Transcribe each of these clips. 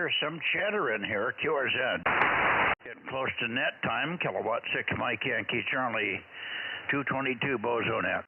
hear some chatter in here. QRZ. Getting close to net time. Kilowatt 6 Mike Yankee Charlie 222 Bozo Net.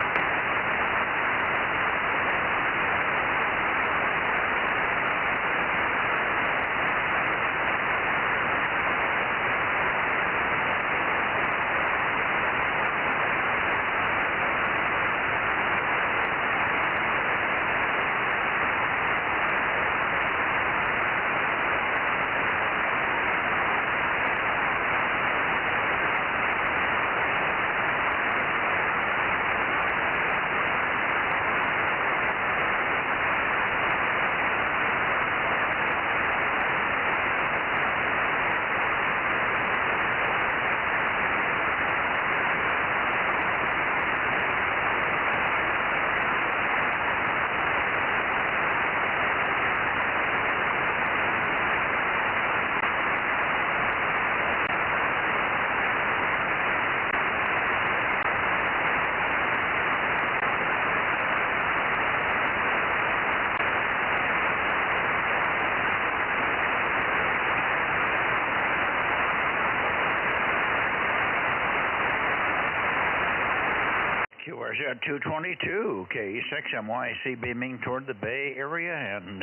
QRZ 222, K6MYC beaming toward the Bay Area and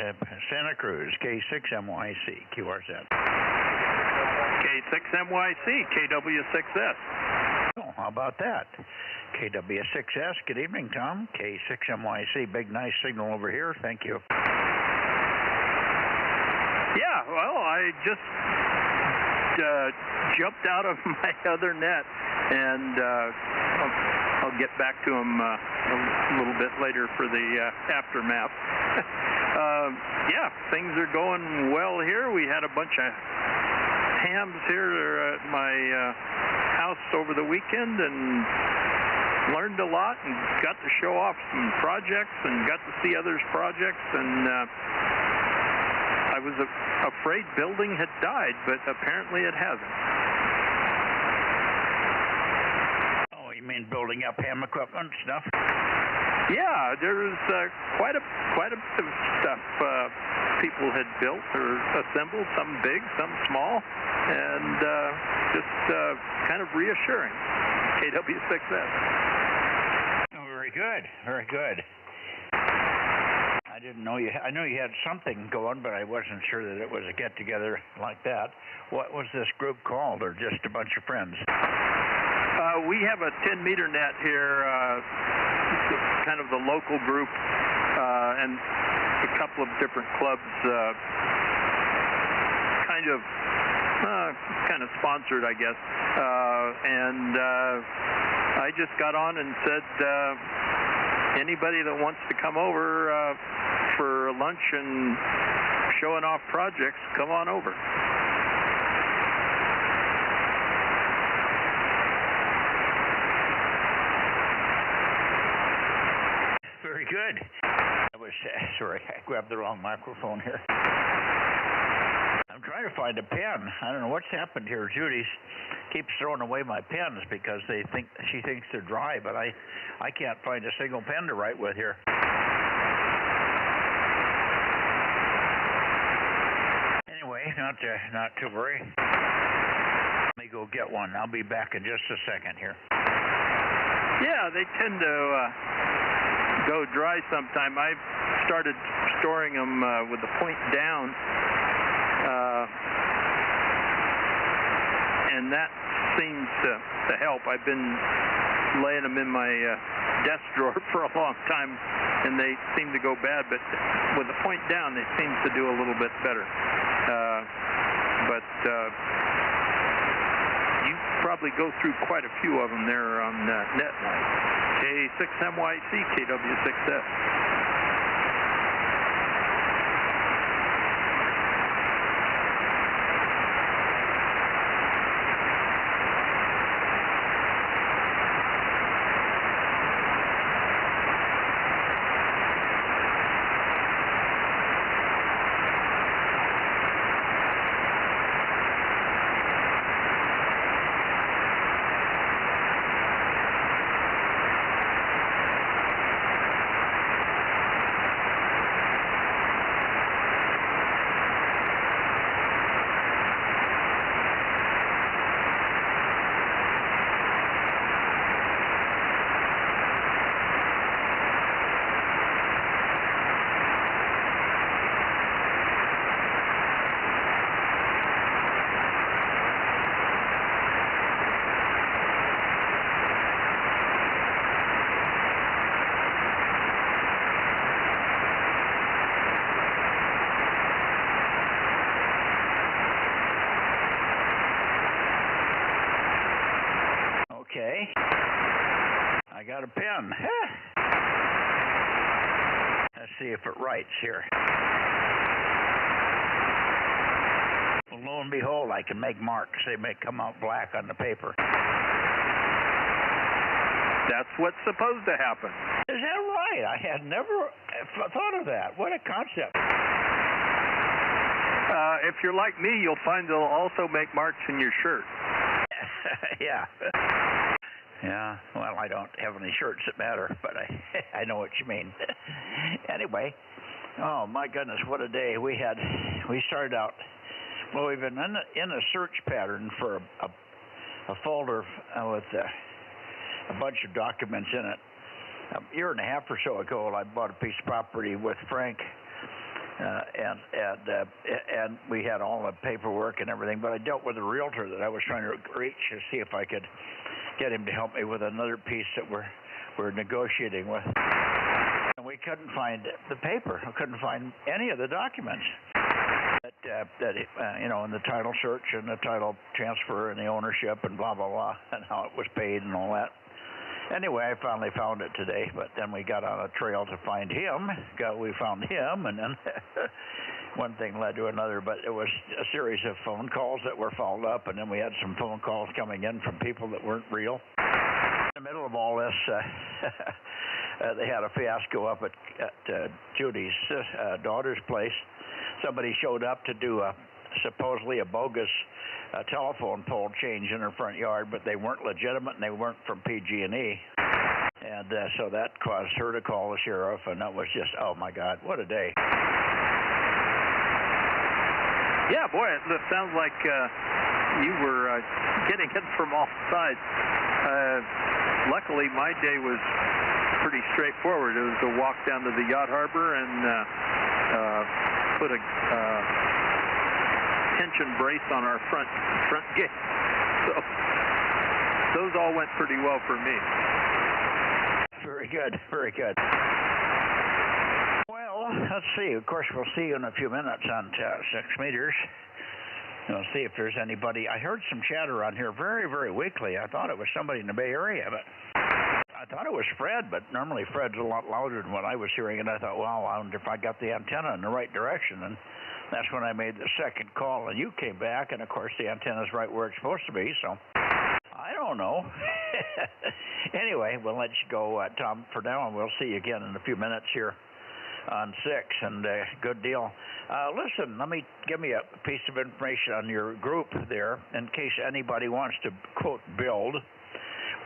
Santa Cruz, K6MYC, QRZ. K6MYC, KW6S. Oh, how about that? KW6S, good evening, Tom. K6MYC, big nice signal over here, thank you. Yeah, well, I just jumped out of my other net, and I'll get back to him a little bit later for the aftermath. Yeah, things are going well here. We had a bunch of hams here at my house over the weekend and learned a lot and got to show off some projects and got to see others' projects, and I was afraid building had died, but apparently it hasn't. You mean building up ham equipment stuff? Yeah, there's quite a bit of stuff people had built or assembled, some big, some small, and just kind of reassuring. KW6S. Oh, very good, very good. I didn't know you. I know you had something going, but I wasn't sure that it was a get-together like that. What was this group called, or just a bunch of friends? We have a 10-meter net here, kind of the local group, and a couple of different clubs, kind of sponsored, I guess. And I just got on and said, anybody that wants to come over for lunch and showing off projects, come on over. Very good. I was sorry, I grabbed the wrong microphone here. I'm trying to find a pen. I don't know what's happened here. Judy keeps throwing away my pens because she thinks they're dry, but I can't find a single pen to write with here. Anyway, not to worry. Let me go get one. I'll be back in just a second here. Yeah, they tend to go dry sometime. I've started storing them with the point down, and that seems to help. I've been laying them in my desk drawer for a long time, and they seem to go bad, but with the point down, they seem to do a little bit better. But you probably go through quite a few of them there on NetLight. K6MYC, KW6S. anyway, I got a pen. Let's see if it writes here. Well, lo and behold, I can make marks. They may come out black on the paper. That's what's supposed to happen. Is that right? I had never thought of that. What a concept. If you're like me, you'll find they'll also make marks in your shirt. Yeah. Yeah, well, I don't have any shirts that matter, but I know what you mean. Anyway, oh my goodness, what a day we had. We started out, well, we've been in a search pattern for a folder with a bunch of documents in it. A year and a half or so ago, I bought a piece of property with Frank, and we had all the paperwork and everything, but I dealt with a realtor that I was trying to reach to see if I could get him to help me with another piece that we're negotiating with. And we couldn't find the paper. We couldn't find any of the documents that you know, in the title search and the title transfer and the ownership and blah, blah, blah, and how it was paid and all that. Anyway, I finally found it today, but then we got on a trail to find him. We found him, and then one thing led to another, but it was a series of phone calls that were followed up, and then we had some phone calls coming in from people that weren't real. In the middle of all this, they had a fiasco up at Judy's daughter's place. Somebody showed up to do supposedly a bogus telephone pole change in her front yard, but they weren't legitimate and they weren't from PG&E. And so that caused her to call the sheriff, and that was just, oh my God, what a day. Yeah, boy, it sounds like you were getting it from all sides. Luckily, my day was pretty straightforward. It was to walk down to the yacht harbor and put a tension brace on our front gate. So those all went pretty well for me. Very good, very good. Well, let's see. Of course, we'll see you in a few minutes on 6 meters. We'll see if there's anybody. I heard some chatter on here very, very weakly. I thought it was somebody in the Bay Area, but I thought it was Fred, but normally Fred's a lot louder than what I was hearing, and I thought, well, I wonder if I got the antenna in the right direction, and that's when I made the second call, and you came back, and of course the antenna's right where it's supposed to be, so I don't know. Anyway, we'll let you go, Tom, for now, and we'll see you again in a few minutes here on 6, and good deal. Listen, give me a piece of information on your group there in case anybody wants to, quote, build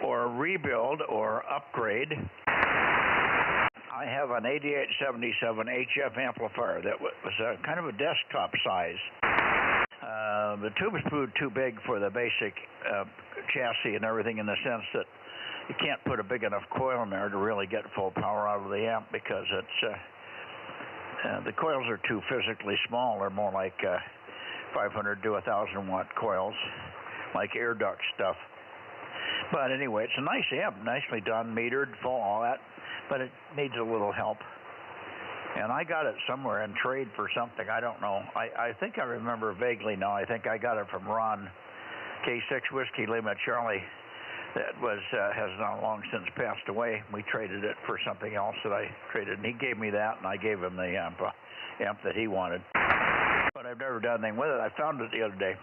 or rebuild or upgrade. I have an 8877 HF amplifier that was kind of a desktop size. The tube is too big for the basic chassis and everything, in the sense that you can't put a big enough coil in there to really get full power out of the amp, because it's the coils are too physically small. They're more like 500 to 1,000 watt coils, like air duct stuff. But anyway, it's a nice amp, nicely done, metered, full, all that, but it needs a little help. And I got it somewhere in trade for something, I don't know. I think I remember vaguely now. I think I got it from Ron, K6 Whiskey Lima Charlie, that has now long since passed away. We traded it for something else that I traded, and he gave me that, and I gave him the amp that he wanted. But I've never done anything with it. I found it the other day.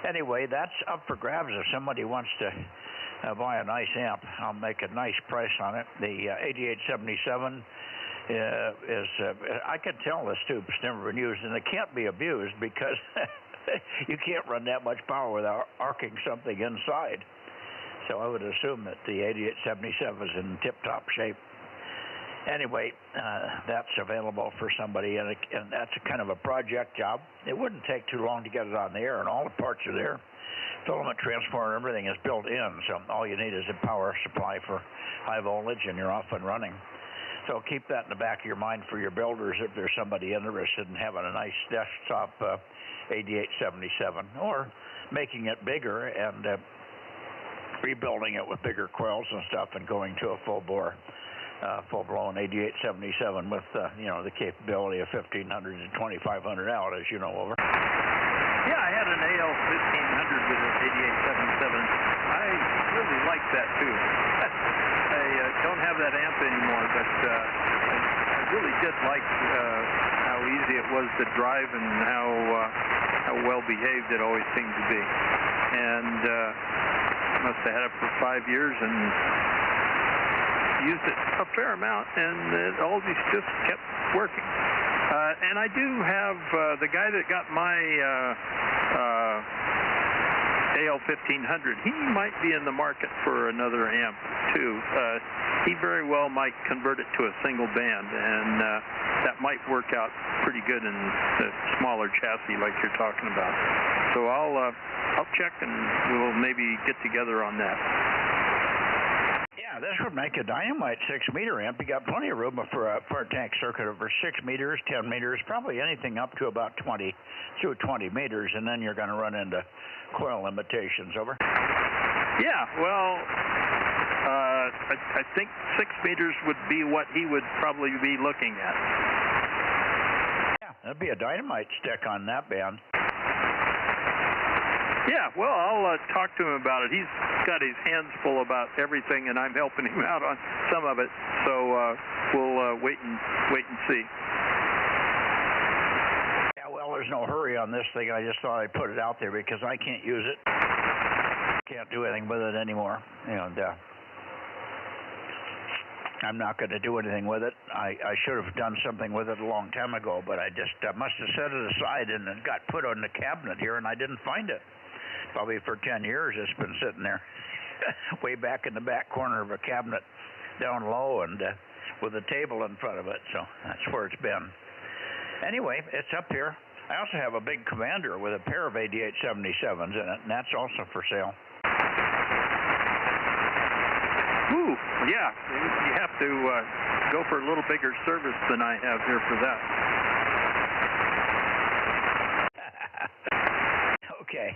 Anyway, that's up for grabs if somebody wants to buy a nice amp. I'll make a nice price on it. The 8877 is, I can tell this tube's never been used, and it can't be abused because you can't run that much power without arcing something inside. So I would assume that the 8877 is in tip-top shape. Anyway, that's available for somebody, and that's a kind of a project job. It wouldn't take too long to get it on the air, and all the parts are there. Filament transformer and everything is built in, so all you need is a power supply for high voltage, and you're off and running. So keep that in the back of your mind for your builders if there's somebody interested in having a nice desktop 8877, or making it bigger and rebuilding it with bigger coils and stuff and going to a full-bore, full-blown 8877 with, you know, the capability of 1,500 to 2,500 out, as you know, over. Yeah, I had an AL 1500 with an 8877. I really like like that too. I don't have that amp anymore, but I really did like how easy it was to drive and how well behaved it always seemed to be. And must have had it for 5 years and used it a fair amount, and it always just kept working. And I do have the guy that got my AL-1500. He might be in the market for another amp too. He very well might convert it to a single band, and that might work out pretty good in the smaller chassis like you're talking about. So I'll check, and we'll maybe get together on that. Yeah, this would make a dynamite 6-meter amp. You got plenty of room for a tank circuit over 6 meters, 10 meters, probably anything up to about 20 through 20 meters, and then you're going to run into coil limitations. Over. Yeah, well, I think 6 meters would be what he would probably be looking at. Yeah, that'd be a dynamite stick on that band. Yeah, well, I'll talk to him about it. He's got his hands full about everything, and I'm helping him out on some of it. So we'll wait and see. Yeah, well, there's no hurry on this thing. I just thought I'd put it out there because I can't use it. Can't do anything with it anymore, and I'm not going to do anything with it. I should have done something with it a long time ago, but I just must have set it aside, and it got put on the cabinet here, and I didn't find it. Probably for 10 years it's been sitting there, way back in the back corner of a cabinet, down low, and with a table in front of it, so that's where it's been. Anyway, it's up here. I also have a big Commander with a pair of 8877s in it, and that's also for sale. Ooh, yeah, you have to go for a little bigger service than I have here for that. Okay.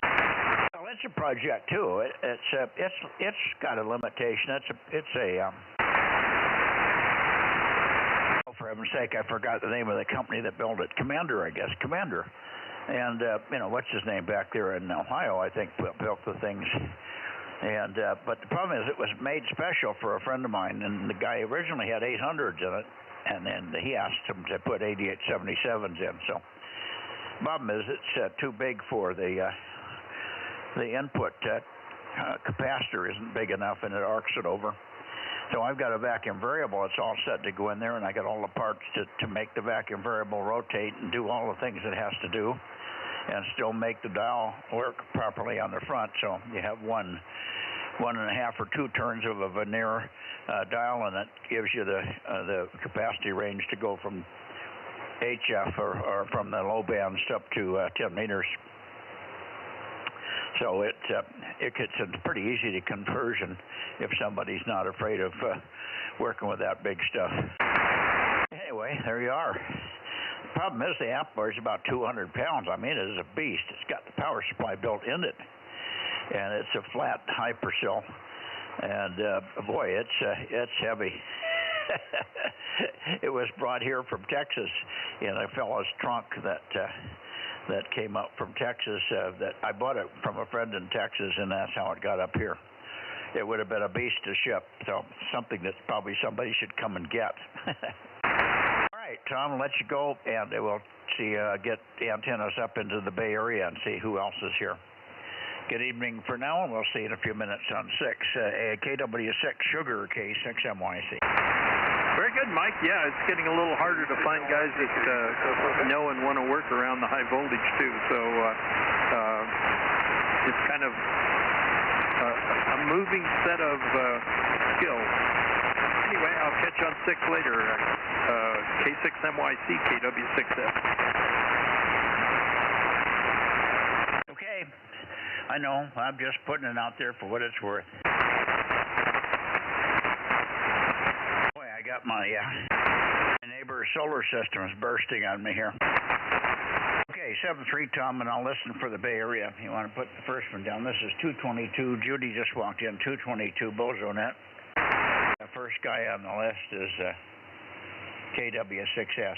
Well, it's a project too. It's got a limitation. It's a oh, for heaven's sake, I forgot the name of the company that built it. Commander, I guess. Commander. And you know, what's his name back there in Ohio, I think, built the things. And but the problem is it was made special for a friend of mine, and the guy originally had 800s in it, and then he asked him to put 8877s in. So problem is it's too big for the input. Capacitor isn't big enough, and it arcs it over. So I've got a vacuum variable. It's all set to go in there, and I got all the parts to make the vacuum variable rotate and do all the things it has to do, and still make the dial work properly on the front. So you have one and a half or 2 turns of a veneer dial, and it gives you the capacity range to go from HF or from the low bands up to 10 meters. So it's pretty easy to conversion if somebody's not afraid of working with that big stuff. Anyway, there you are. The problem is the amp bar is about 200 pounds. I mean, it is a beast. It's got the power supply built in it, and it's a flat hypercell. And boy, it's heavy. It was brought here from Texas in a fellow's trunk that came up from Texas. That I bought it from a friend in Texas, and that's how it got up here. It would have been a beast to ship, so something that probably somebody should come and get. All right, Tom, I'll let you go, and we'll see get the antennas up into the Bay Area and see who else is here. Good evening for now, and we'll see you in a few minutes on 6, KW6 Sugar K6MYC. Very good, Mike. Yeah, it's getting a little harder to find guys that know and want to work around the high voltage too. So it's kind of a moving set of skills. Anyway, I'll catch you on 6 later. K6MYC, KW6S. Okay. I know. I'm just putting it out there for what it's worth. Boy, I got my neighbor's solar system is bursting on me here. Okay, 7-3, Tom, and I'll listen for the Bay Area. You want to put the first one down. This is 222. Judy just walked in. 222 Bozo Net. The first guy on the list is KW6S.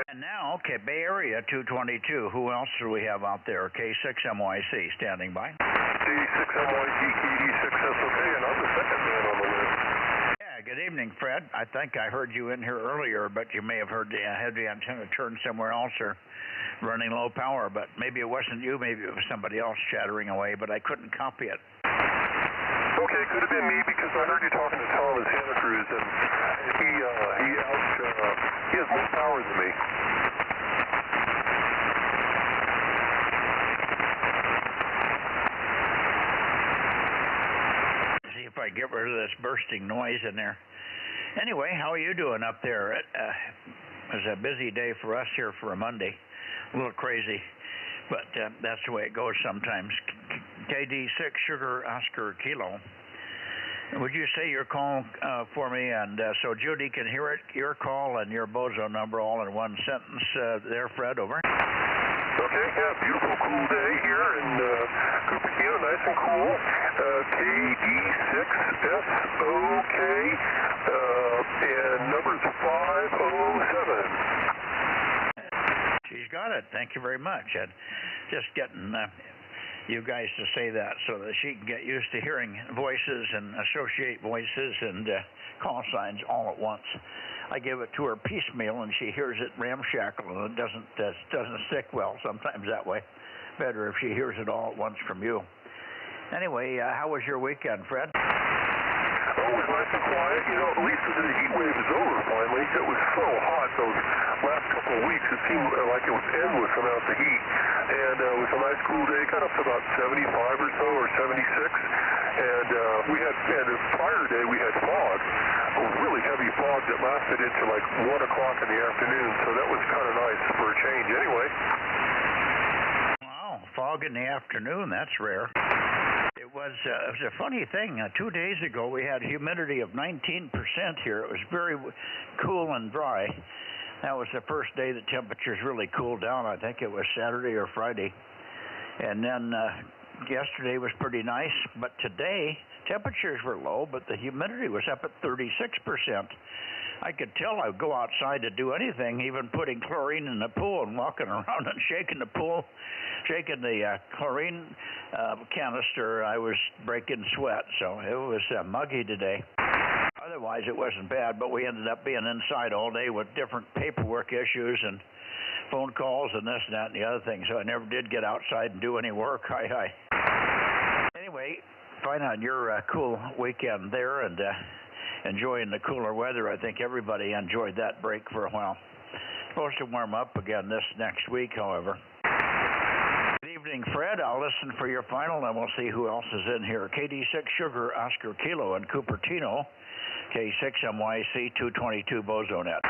And now, okay, Bay Area 222. Who else do we have out there? K6MYC standing by. J6MYGKD6SOK, and I'm the second man on the list. Yeah, good evening, Fred. I think I heard you in here earlier, but you may have heard the heavy antenna turn somewhere else or running low power, but maybe it wasn't you, maybe it was somebody else chattering away, but I couldn't copy it. Okay, could have been me because I heard you talking to Tom in Santa Cruz, and he has more power than me. See if I get rid of this bursting noise in there. Anyway, how are you doing up there? It was a busy day for us here for a Monday. A little crazy, but that's the way it goes sometimes. KD6 Sugar Oscar Kilo. Would you say your call for me, and so Judy can hear it, your call and your Bozo number all in one sentence there, Fred, over. Okay, yeah, beautiful, cool day here in Cupertino, nice and cool. KD6SOK, and number's 507. She's got it. Thank you very much. And just getting you guys to say that so that she can get used to hearing voices and associate voices and call signs all at once. I give it to her piecemeal, and she hears it ramshackle, and it doesn't stick well sometimes that way. Better if she hears it all at once from you. Anyway, how was your weekend, Fred? Oh, it was nice and quiet. You know, at least the heat wave is over finally. It was so hot those last couple of weeks. It seemed like it was endless amounts of heat. And it was a nice cool day. Got up to about 75 or so, or 76. And we had the prior day we had fog, a really heavy fog that lasted into like 1 o'clock in the afternoon. So that was kind of nice for a change. Anyway. Wow, fog in the afternoon. That's rare. It was a funny thing. 2 days ago, we had humidity of 19% here. It was very cool and dry. That was the first day the temperatures really cooled down. I think it was Saturday or Friday. And then yesterday was pretty nice. But today, temperatures were low, but the humidity was up at 36%. I could tell I would go outside to do anything, even putting chlorine in the pool and walking around and shaking the pool, shaking the chlorine canister. I was breaking sweat, so it was muggy today. Otherwise, it wasn't bad, but we ended up being inside all day with different paperwork issues and phone calls and this and that and the other thing, so I never did get outside and do any work. Hi. Anyway, fine on your cool weekend there and enjoying the cooler weather. I think everybody enjoyed that break for a while. Supposed to warm up again this next week, however. Good evening, Fred. I'll listen for your final, and we'll see who else is in here. KD6 Sugar Oscar Kilo in Cupertino. K6MYC 222 Bozo Net.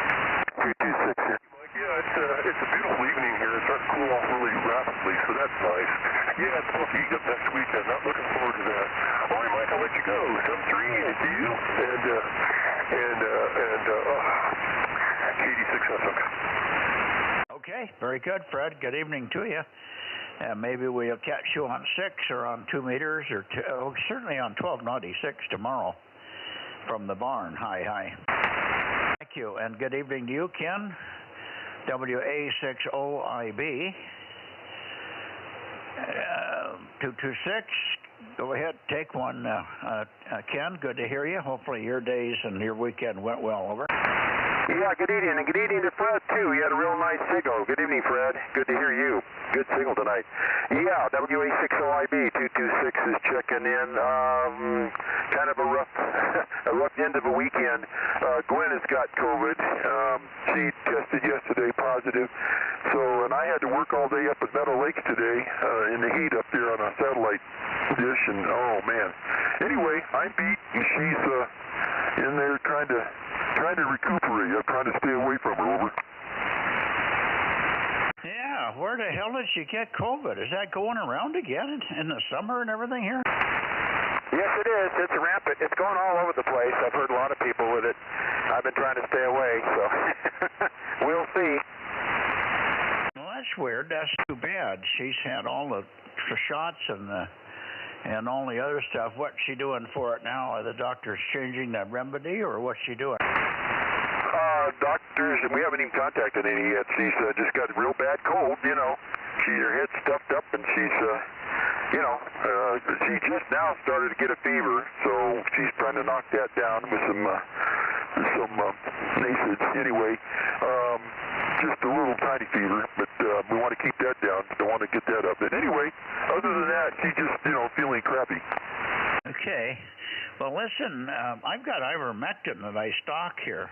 326 here. Yeah, it's a beautiful evening here. It's starting to cool off really rapidly, so that's nice. Yeah, it's supposed to heat up next weekend. Not looking forward to that. All right, Mike, I'll let you go. Some 3 to you, and KD6SOK. Okay, very good, Fred. Good evening to you. Maybe we'll catch you on 6 or on 2 meters, or certainly on 1296 tomorrow from the barn. Hi. Thank you, and good evening to you, Ken. WA6OIB. 226. Go ahead, take one, Ken. Good to hear you. Hopefully your days and your weekend went well. Over. Yeah, good evening, and good evening to Fred, too. He had a real nice signal. Good evening, Fred. Good to hear you. Good signal tonight. Yeah, WA6OIB 226 is checking in. Kind of a rough end of a weekend. Gwen has got COVID. She tested yesterday positive. So, and I had to work all day up at Meadow Lakes today in the heat up there on a satellite dish, and oh, man. Anyway, I'm beat, and she's in there trying to recuperate. I'm trying to stay away from her. Over. Yeah, where the hell did she get COVID? Is that going around again in the summer and everything here? Yes, it is. It's rampant. It's going all over the place. I've heard a lot of people with it. I've been trying to stay away, so we'll see. Well, that's weird. That's too bad. She's had all the shots and all the other stuff. What's she doing for it now? Are the doctors changing that remedy, or what's she doing? Doctors, we haven't even contacted any yet. She's just got a real bad cold, you know. Her head's stuffed up, and she's she just now started to get a fever, so she's trying to knock that down with some NSAIDs. Anyway, just a little tiny fever, but we want to keep that down. Don't want to get that up. But anyway, other than that, she's just, feeling crappy. Okay. Well, listen, I've got ivermectin that I stock here.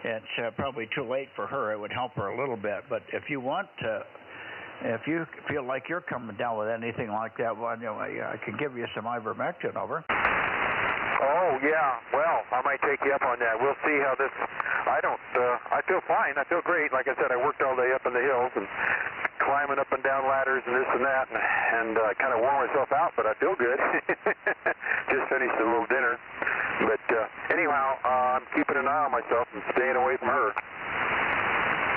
It's probably too late for her. It would help her a little bit. But if you want to, if you feel like you're coming down with anything like that, well, I can give you some ivermectin over. Oh, yeah. Well, I might take you up on that. We'll see how this... I feel fine. I feel great. Like I said, I worked all day up in the hills and climbing up and down ladders and this and that, and kind of wore myself out, but I feel good. Just finished a little dinner. But anyhow, I'm keeping an eye on myself and staying away from her.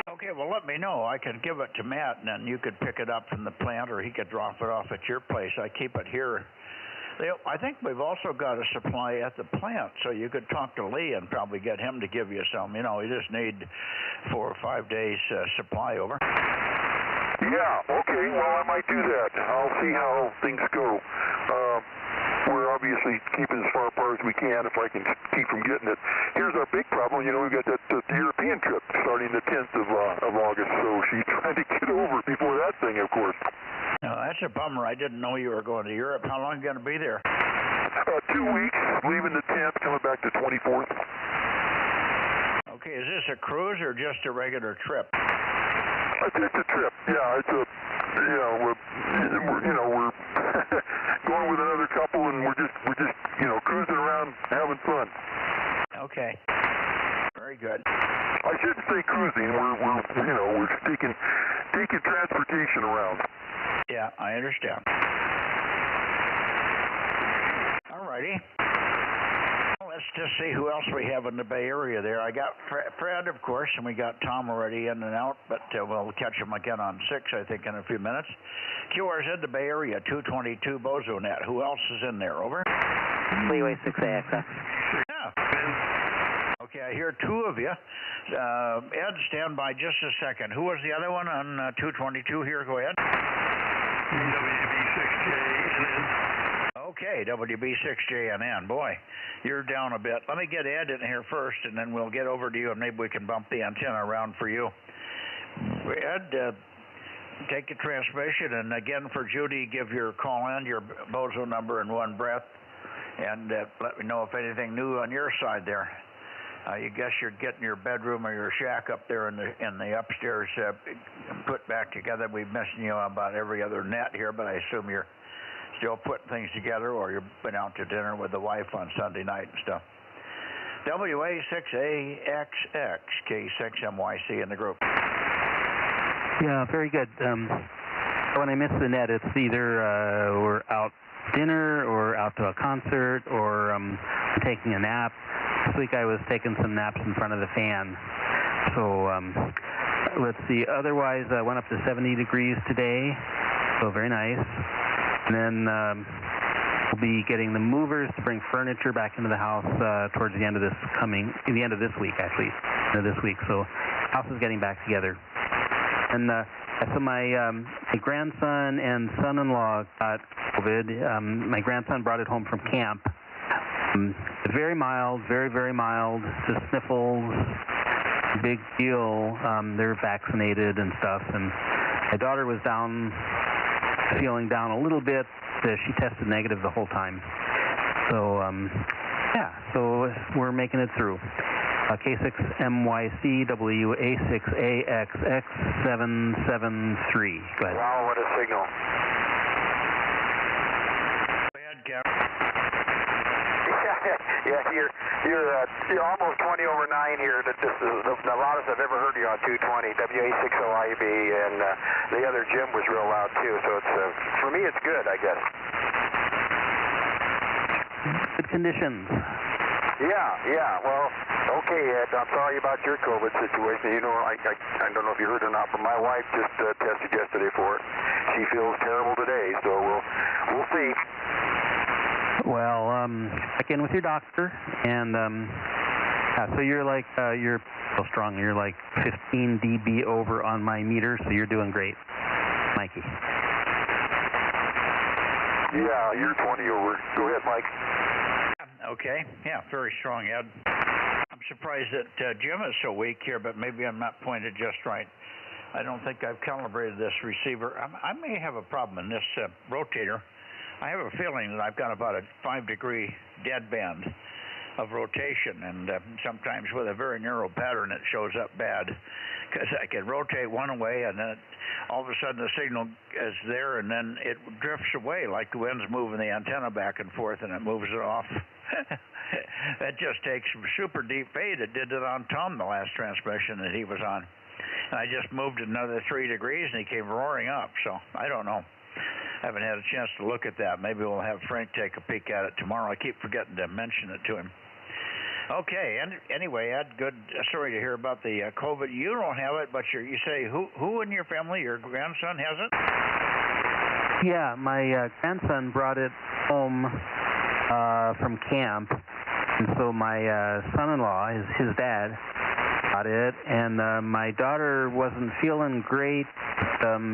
Okay, well, let me know. I can give it to Matt, and then you could pick it up from the plant, or he could drop it off at your place. I keep it here. I think we've also got a supply at the plant, so you could talk to Lee and probably get him to give you some. You just need 4 or 5 days supply over. Yeah, okay, well, I might do that. I'll see how things go. We're obviously keeping as far apart as we can if I can keep from getting it. Here's our big problem. We've got that European trip starting the 10th of August, so she's trying to get over before that thing, of course. No, that's a bummer. I didn't know you were going to Europe. How long are you going to be there? 2 weeks, leaving the 10th, coming back the 24th. Okay, is this a cruise or just a regular trip? It's a trip. Yeah, it's a, we're going with another couple, and we're just cruising around, having fun. Okay. Very good. I shouldn't say cruising. We're taking transportation around. Yeah, I understand. All righty. Well, let's just see who else we have in the Bay Area there. I got Fred, of course, and we got Tom already in and out, but we'll catch him again on 6, I think, in a few minutes. QRZ, the Bay Area, 222 Bozo Net. Who else is in there? Over? Leeway 6AXX. Yeah. Okay, I hear 2 of you. Ed, stand by just a second. Who was the other one on 222 here? Go ahead. WB6JNN. Okay, WB6JNN. Boy, you're down a bit. Let me get Ed in here first, and then we'll get over to you, and maybe we can bump the antenna around for you. Ed, take your transmission, and again for Judy, give your call in, your Bozo number in one breath, and let me know if anything new on your side there. You guess you're getting your bedroom or your shack up there in the upstairs put back together. We've missing you about every other net here, but I assume you're still putting things together, or you've been out to dinner with the wife on Sunday night and stuff. WA6AXX, K6MYC in the group. Yeah, very good. When I miss the net, it's either we're out dinner or out to a concert or taking a nap. This week I was taking some naps in front of the fan. So let's see. Otherwise, I went up to 70 degrees today, so very nice. And then we'll be getting the movers to bring furniture back into the house towards the end of this week, actually, this week. So house is getting back together. And so my grandson and son-in-law got COVID. My grandson brought it home from camp. Very mild, very, very mild, just sniffles, big deal. They're vaccinated and stuff. And my daughter was feeling down a little bit. She tested negative the whole time. So, so we're making it through. K6MYC, WA6AXX773. Go ahead. Wow, what a signal. Go ahead, Cap. Yeah, you're almost 20 over 9 here. This is the loudest I've ever heard you on 220, WA60IB, and the other Jim was real loud too. So it's for me, it's good, I guess. Good conditions. Yeah. Well, okay, Ed. I'm sorry about your COVID situation. I don't know if you heard or not, but my wife just tested yesterday for it. She feels terrible today, so we'll see. Well, check in with your doctor, and so you're you're so strong. You're like 15 dB over on my meter, so you're doing great, Mikey. Yeah, you're 20 over. Go ahead, Mike. Okay. Yeah, very strong, Ed. I'm surprised that Jim is so weak here, but maybe I'm not pointed just right. I don't think I've calibrated this receiver. I may have a problem in this rotator. I have a feeling that I've got about a 5-degree dead band of rotation, and sometimes with a very narrow pattern it shows up bad, because I can rotate one way and then all of a sudden the signal is there and then it drifts away like the wind's moving the antenna back and forth and it moves it off. That just takes super deep fade. It did it on Tom the last transmission that he was on. And I just moved another 3 degrees and he came roaring up, so I don't know. I haven't had a chance to look at that. Maybe we'll have Frank take a peek at it tomorrow. I keep forgetting to mention it to him. Okay, and anyway, Ed, good story to hear about the COVID. You don't have it, but you say who in your family, your grandson, has it? Yeah, my grandson brought it home from camp, and so my son-in-law, his dad, got it, and my daughter wasn't feeling great.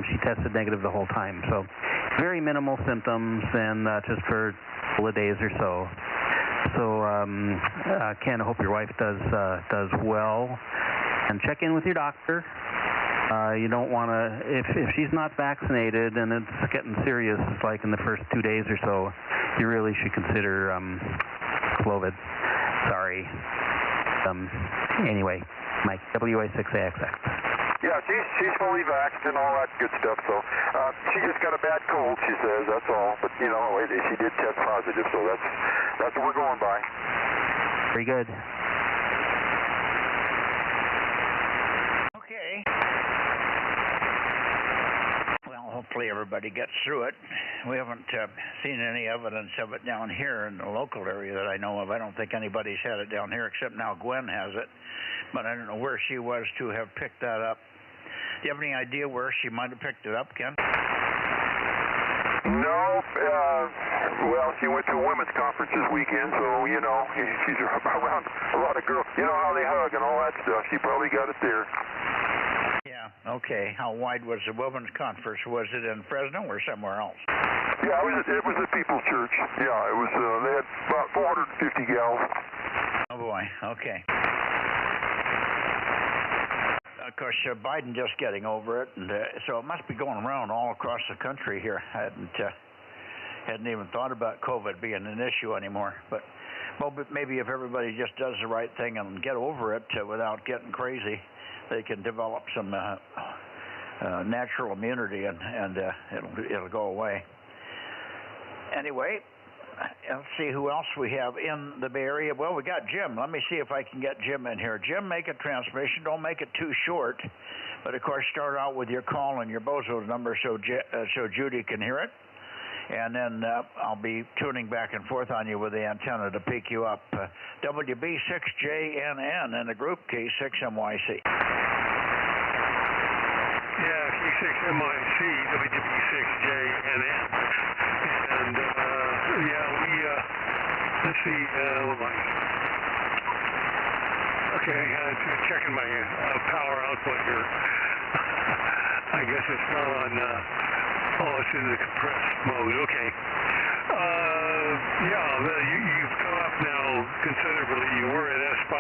She tested negative the whole time, so very minimal symptoms, and just for a couple of days or so. So, Ken, I hope your wife does well, and check in with your doctor. You don't want to, if she's not vaccinated and it's getting serious, like in the first 2 days or so, you really should consider COVID. Sorry. Anyway, Mike, WA6AXX. Yeah, she's fully vaxxed and all that good stuff, so she just got a bad cold, she says, that's all. But, you know, she did test positive, so that's what we're going by. Very good. Okay. Well, hopefully everybody gets through it. We haven't seen any evidence of it down here in the local area that I know of. I don't think anybody's had it down here except now Gwen has it. But I don't know where she was to have picked that up. Do you have any idea where she might have picked it up, Ken? No, well, she went to a women's conference this weekend, so, you know, she's around a lot of girls. You know how they hug and all that stuff. She probably got it there. Yeah, okay. How wide was the women's conference? Was it in Fresno or somewhere else? Yeah, it was at People's Church. Yeah, it was, they had about 450 gals. Oh, boy, okay. Of course, Biden just getting over it, and so it must be going around all across the country here. I hadn't even thought about COVID being an issue anymore. But maybe if everybody just does the right thing and get over it without getting crazy, they can develop some natural immunity, and it'll go away. Anyway. Let's see who else we have in the Bay Area. Well, we got Jim. Let me see if I can get Jim in here. Jim, make a transmission. Don't make it too short. But, of course, start out with your call and your Bozo number so Judy can hear it. And then I'll be tuning back and forth on you with the antenna to pick you up. WB6JNN in the group, K6MYC. Yeah, K6MYC, WB6JNN. And, yeah, let's see, okay, checking my power output here. I guess it's not on, it's in the compressed mode, okay. Yeah, you've come up now considerably. You were at S5,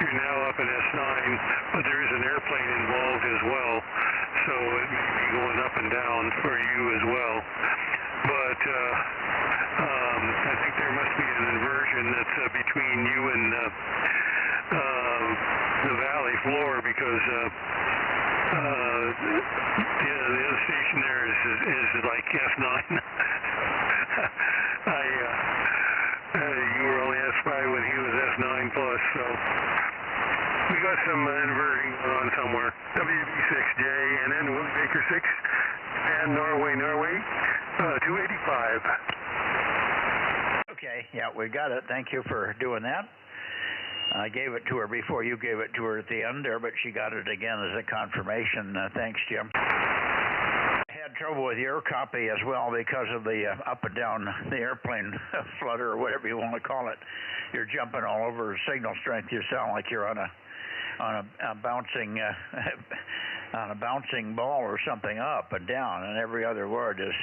you're now up in S9, but there is an airplane involved as well, so it may be going up and down for you as well. But I think there must be an inversion that's between you and the valley floor, because the other station there is like F9. You were only S5 when he was F9 plus, so we got some inverting going on somewhere. WB6J and then Baker 6 and Norway 285. Okay, yeah, we got it. Thank you for doing that. I gave it to her before you gave it to her at the end there, but she got it again as a confirmation. Thanks, Jim. I had trouble with your copy as well because of the up and down the airplane flutter or whatever you want to call it. You're jumping all over signal strength. You sound like you're on a bouncing on a bouncing ball or something, up and down, and every other word is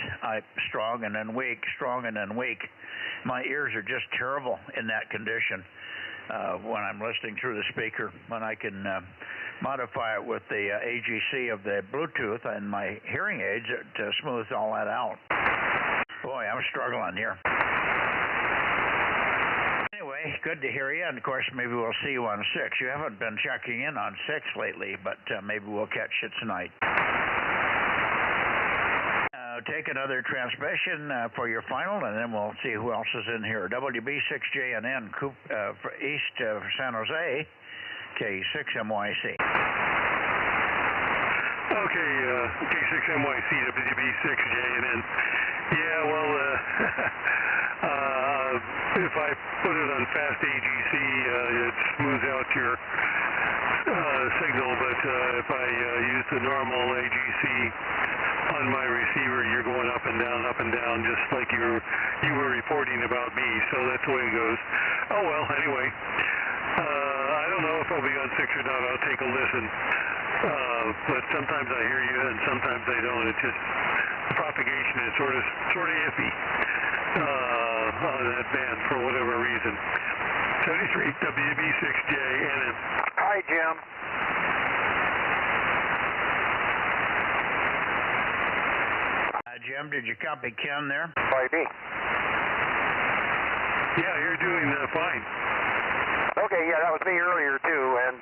strong and then weak, strong and then weak. My ears are just terrible in that condition when I'm listening through the speaker. When I can modify it with the AGC of the Bluetooth and my hearing aids, it smooths all that out. Boy, I'm struggling here. Anyway, good to hear you, and of course maybe we'll see you on 6. You haven't been checking in on 6 lately, but maybe we'll catch you tonight. Take another transmission for your final, and then we'll see who else is in here. WB6JNN, east of San Jose, K6MYC. Okay, K6MYC, WB6JNN. Yeah, well, if I put it on fast AGC, it smooths out your signal, but if I use the normal AGC on my receiver, you're going up and down, just like you were reporting about me, so that's the way it goes. Oh well, anyway, I don't know if I'll be on 6 or not. I'll take a listen, but sometimes I hear you and sometimes I don't. It's just propagation is sort of iffy on that band for whatever reason. 73 WB6JNN. Hi, Jim. Jim, did you copy Ken there? YB. Yeah, you're doing fine. Okay, yeah, that was me earlier too, and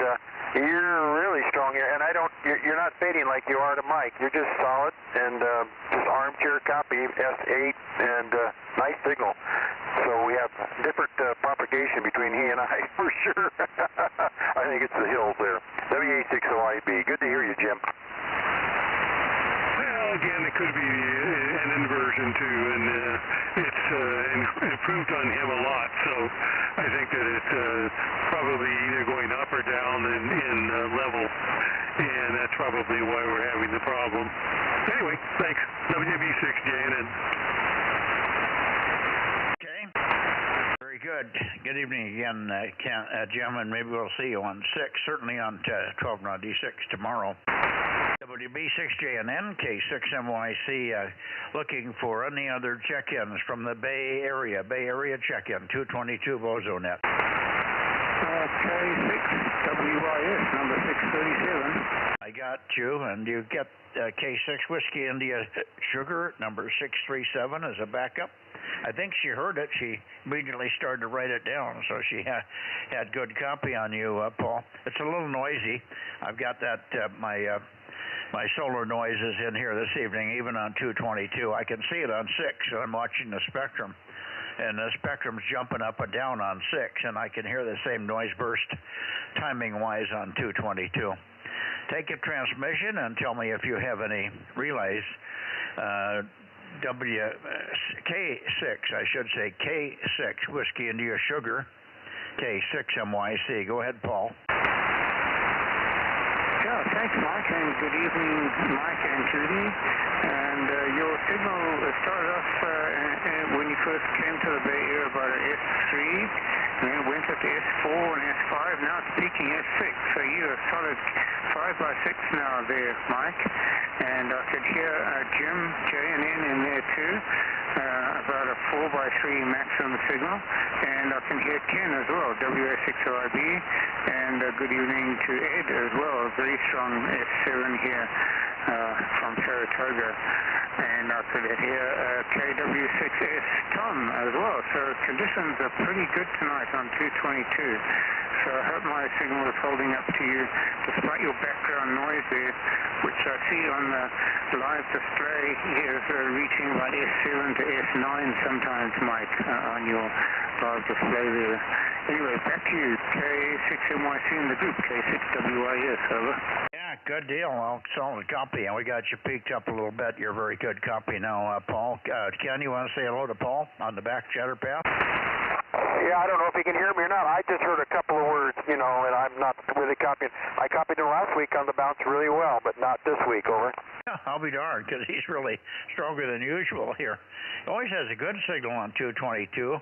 you're really strong here, and you're not fading like you are to Mike. You're just solid and just armchair copy, S8, and nice signal. So we have different propagation between he and I, for sure. I think it's the hills there. WA60IB. Good to hear you, Jim. Again, it could be an inversion too, and it's improved on him a lot. So I think that it's probably either going up or down in level, and that's probably why we're having the problem. Anyway, thanks. WB6JNN. Okay. Very good. Good evening again, Jim, and maybe we'll see you on 6, certainly on 1290 tomorrow. WB6JNN, K6MYC, looking for any other check-ins from the Bay Area. Bay Area check-in, 222 Bozo Net. K6WYS, number 637. I got you, and you get K6 Whiskey India Sugar, number 637 as a backup. I think she heard it. She immediately started to write it down, so she had good copy on you, Paul. It's a little noisy. I've got that, my solar noise is in here this evening, even on 222. I can see it on 6, and I'm watching the spectrum. And the spectrum's jumping up and down on 6, and I can hear the same noise burst timing-wise on 222. Take a transmission and tell me if you have any relays. K6, I should say, K6, Whiskey India Sugar, K6MYC. Go ahead, Paul. Yeah, thanks, Mike, and good evening, Mike and Judy. And your signal started off when you first came to the Bay Area about an S3, and then went up to S4 and S5. Now it's peaking S6, so you're a solid 5x6 now there, Mike. And I could hear Jim, J and N in there too, about a 4x3 maximum signal. And I can hear Ken as well, WA60IB. And good evening to Ed as well, a very strong S7 here from Saratoga. And I could hear KW6S Tom as well. So conditions are pretty good tonight on 222. So I hope my signal is holding up to you despite your background noise there, which I see on the live display is reaching about S7 to S9 sometimes, Mike, on your live display there. Anyway, back to you, K6MYC in the group, K6WYS, over. Yeah, good deal. Well, solid copy, and we got you peaked up a little bit. You're very good copy now, Paul. Ken, you want to say hello to Paul on the back chatter path? Yeah, I don't know if you can hear me or not. I just heard a couple of words. over, you know, and I'm not really copying. I copied him last week on the bounce really well, but not this week, over. Yeah, I'll be darned, because he's really stronger than usual here. He always has a good signal on 222,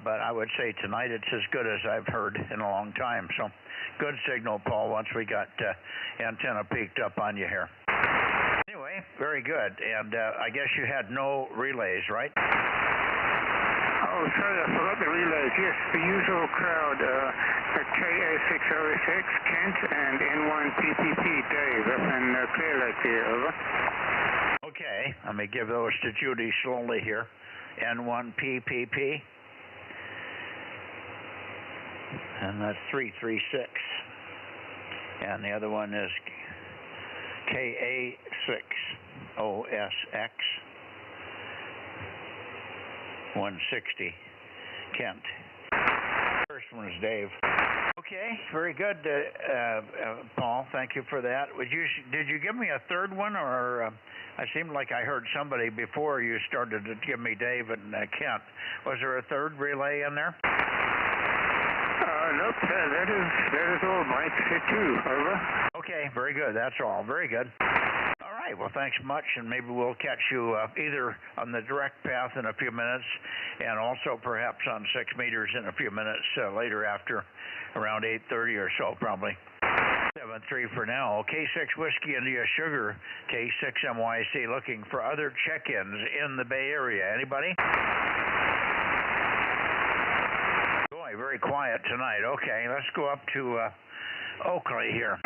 but I would say tonight it's as good as I've heard in a long time. So good signal, Paul, once we got antenna peaked up on you here. Anyway, very good. And I guess you had no relays, right? Oh, sorry, I forgot the relays. Yes, the usual crowd, KA606, Kent, and N1PPP, Dave, up in Clear Lake here, over. Okay, let me give those to Judy slowly here. N1PPP. And that's 336. And the other one is KA6OSX. 160, Kent. First one is Dave. Okay, very good, Paul. Thank you for that. Did you give me a third one, or I seemed like I heard somebody before you started to give me Dave and Kent. Was there a third relay in there? Nope, that is all, Mike. Hit two, over. Okay, very good. That's all. Very good. All right, well, thanks much, and maybe we'll catch you either on the direct path in a few minutes and also perhaps on 6 meters in a few minutes later after around 8:30 or so, probably. 7-3 for now. K6 Whiskey India Sugar, K6 MYC, looking for other check-ins in the Bay Area. Anybody? Boy, very quiet tonight. Okay, let's go up to Oakley here.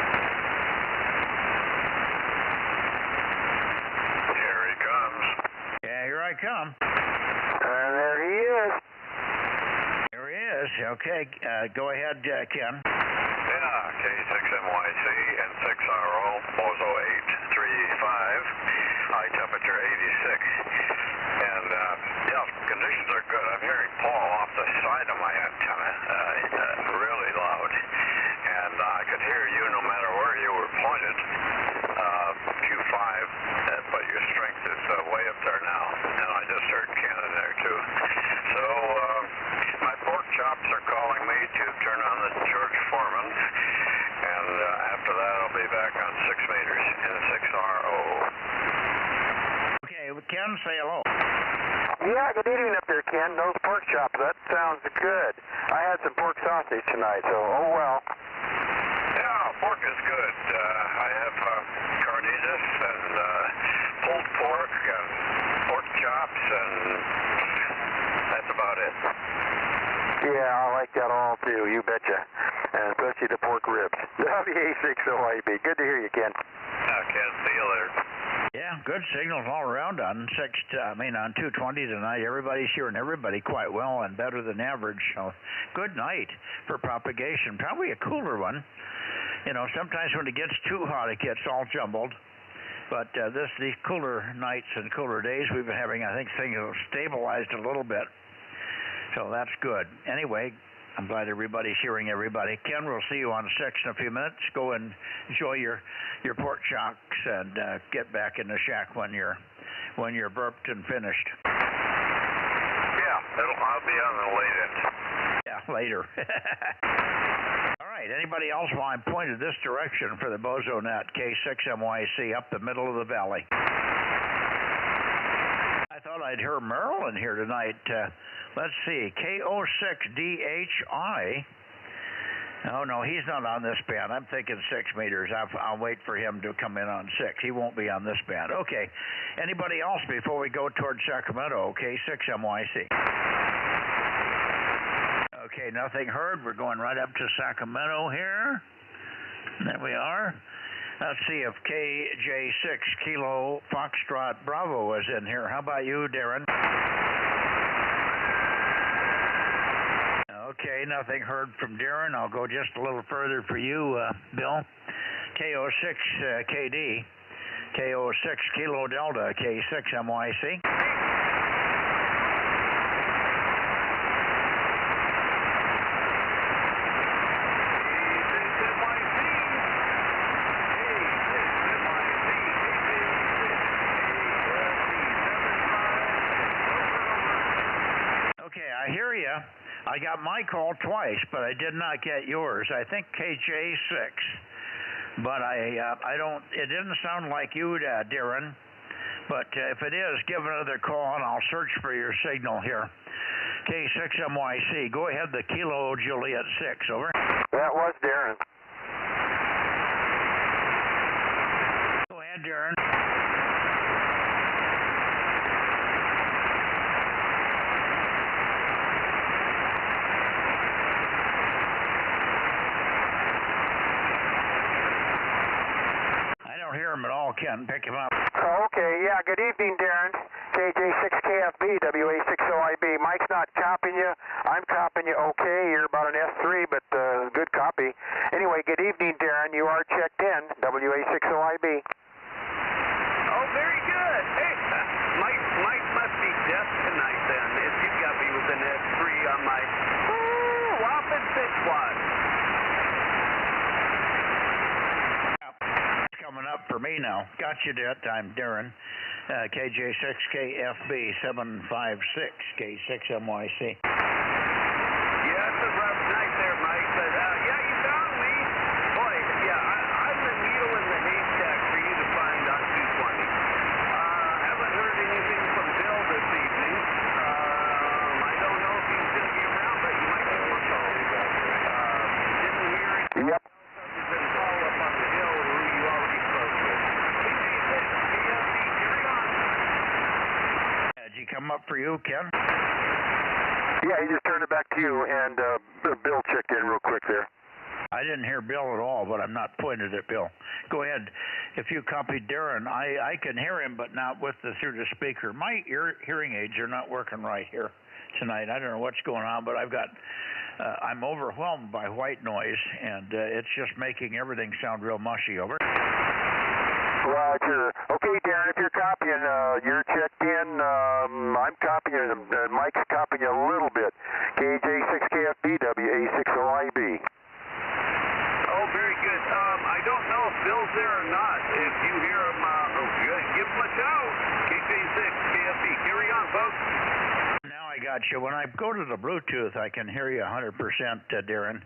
Yeah, here I come. There he is. Here he is. Okay, go ahead, Ken. Yeah, K6MYC and 6RO, Bozo 835, high temperature 86. And, yeah, conditions are good. I'm hearing Paul off the side of my antenna, really loud. And I could hear you no matter where you were pointed, Q5, but your strength is way up there now. And I just heard Ken in there, too. So, my pork chops are calling me to turn on the George Foreman. And after that, I'll be back on 6 meters in 6RO. Okay, Ken, say hello. Yeah, good evening up there, Ken. Those pork chops, that sounds good. I had some pork sausage tonight, so oh well. Yeah, pork is good. I have carnitas and pulled pork and pork chops, and that's about it. Yeah, I like that all too, you betcha. And especially the pork ribs. WA60IB. Good to hear you, Ken. Ken, see you later. Yeah, good signals all around on 220 tonight. Everybody's hearing everybody quite well and better than average. So good night for propagation. Probably a cooler one. You know, sometimes when it gets too hot, it gets all jumbled. But these cooler nights and cooler days we've been having, I think things have stabilized a little bit. So that's good. Anyway, I'm glad everybody's hearing everybody. Ken, we'll see you on 6 in a few minutes. Go and enjoy your pork chops and get back in the shack when you're burped and finished. Yeah, I'll be on the late end. Yeah, later. All right, anybody else while I'm pointed this direction for the Bozo Net, K6MYC, up the middle of the valley? I thought I'd hear Merrill in here tonight. Let's see, K06DHI. Oh, no, he's not on this band. I'm thinking 6 meters. I'll wait for him to come in on 6. He won't be on this band. Okay. Anybody else before we go towards Sacramento? K6MYC. Okay, nothing heard. We're going right up to Sacramento here. There we are. Let's see if KJ6 Kilo Foxtrot Bravo is in here. How about you, Darren? Okay, nothing heard from Darren. I'll go just a little further for you, Bill. KO6 KD, KO6 Kilo Delta, K6MYC. Okay, I hear you. I got my call twice, but I did not get yours. I think KJ6, but I don't. It didn't sound like you, Darren. But if it is, give another call and I'll search for your signal here. K6MYC. Go ahead, the Kilo Juliet 6. Over. That was Darren. Go ahead, Darren. I don't hear him at all, Ken. Pick him up. Oh, okay, yeah, good evening, Darren. KJ6KFB, WA60IB. Mike's not copying you. I'm copying you okay. You're about an S3, but good copy. Anyway, good evening, Darren. You are checked in, WA60IB. Oh, very good. Hey, Mike must be deaf tonight then. If you got me with an S3 on my whopping 6 watts. Coming up for me now. Got you that time, Darren. KJ6KFB 756 K6MYC. Yeah, it's a rough night there, Mike, but yeah, you found me. Boy, yeah, I'm the needle in the haystack for you to find on 220. Haven't heard anything from Bill this evening. I don't know if he's going to be around, but you might give him a call. Didn't hear it. Yep. Then call up on the hill who you already spoke with. Did he come up for you, Ken? Yeah, he just turned it back to you, and Bill checked in real quick there. I didn't hear Bill at all, but I'm not pointed at Bill. Go ahead. If you copied Darren, I can hear him, but not through the speaker. My hearing aids are not working right here tonight. I don't know what's going on, but I'm overwhelmed by white noise, and it's just making everything sound real mushy. Over. Roger. Okay, Darren, if you're copying, you're checked in. I'm copying, Mike's copying a little bit. KJ6KFB, WA60IB. Oh, very good. I don't know if Bill's there or not. If you hear him, give him a shout. KJ6KFB. Carry on, folks. Now I got you. When I go to the Bluetooth, I can hear you 100%, Darren.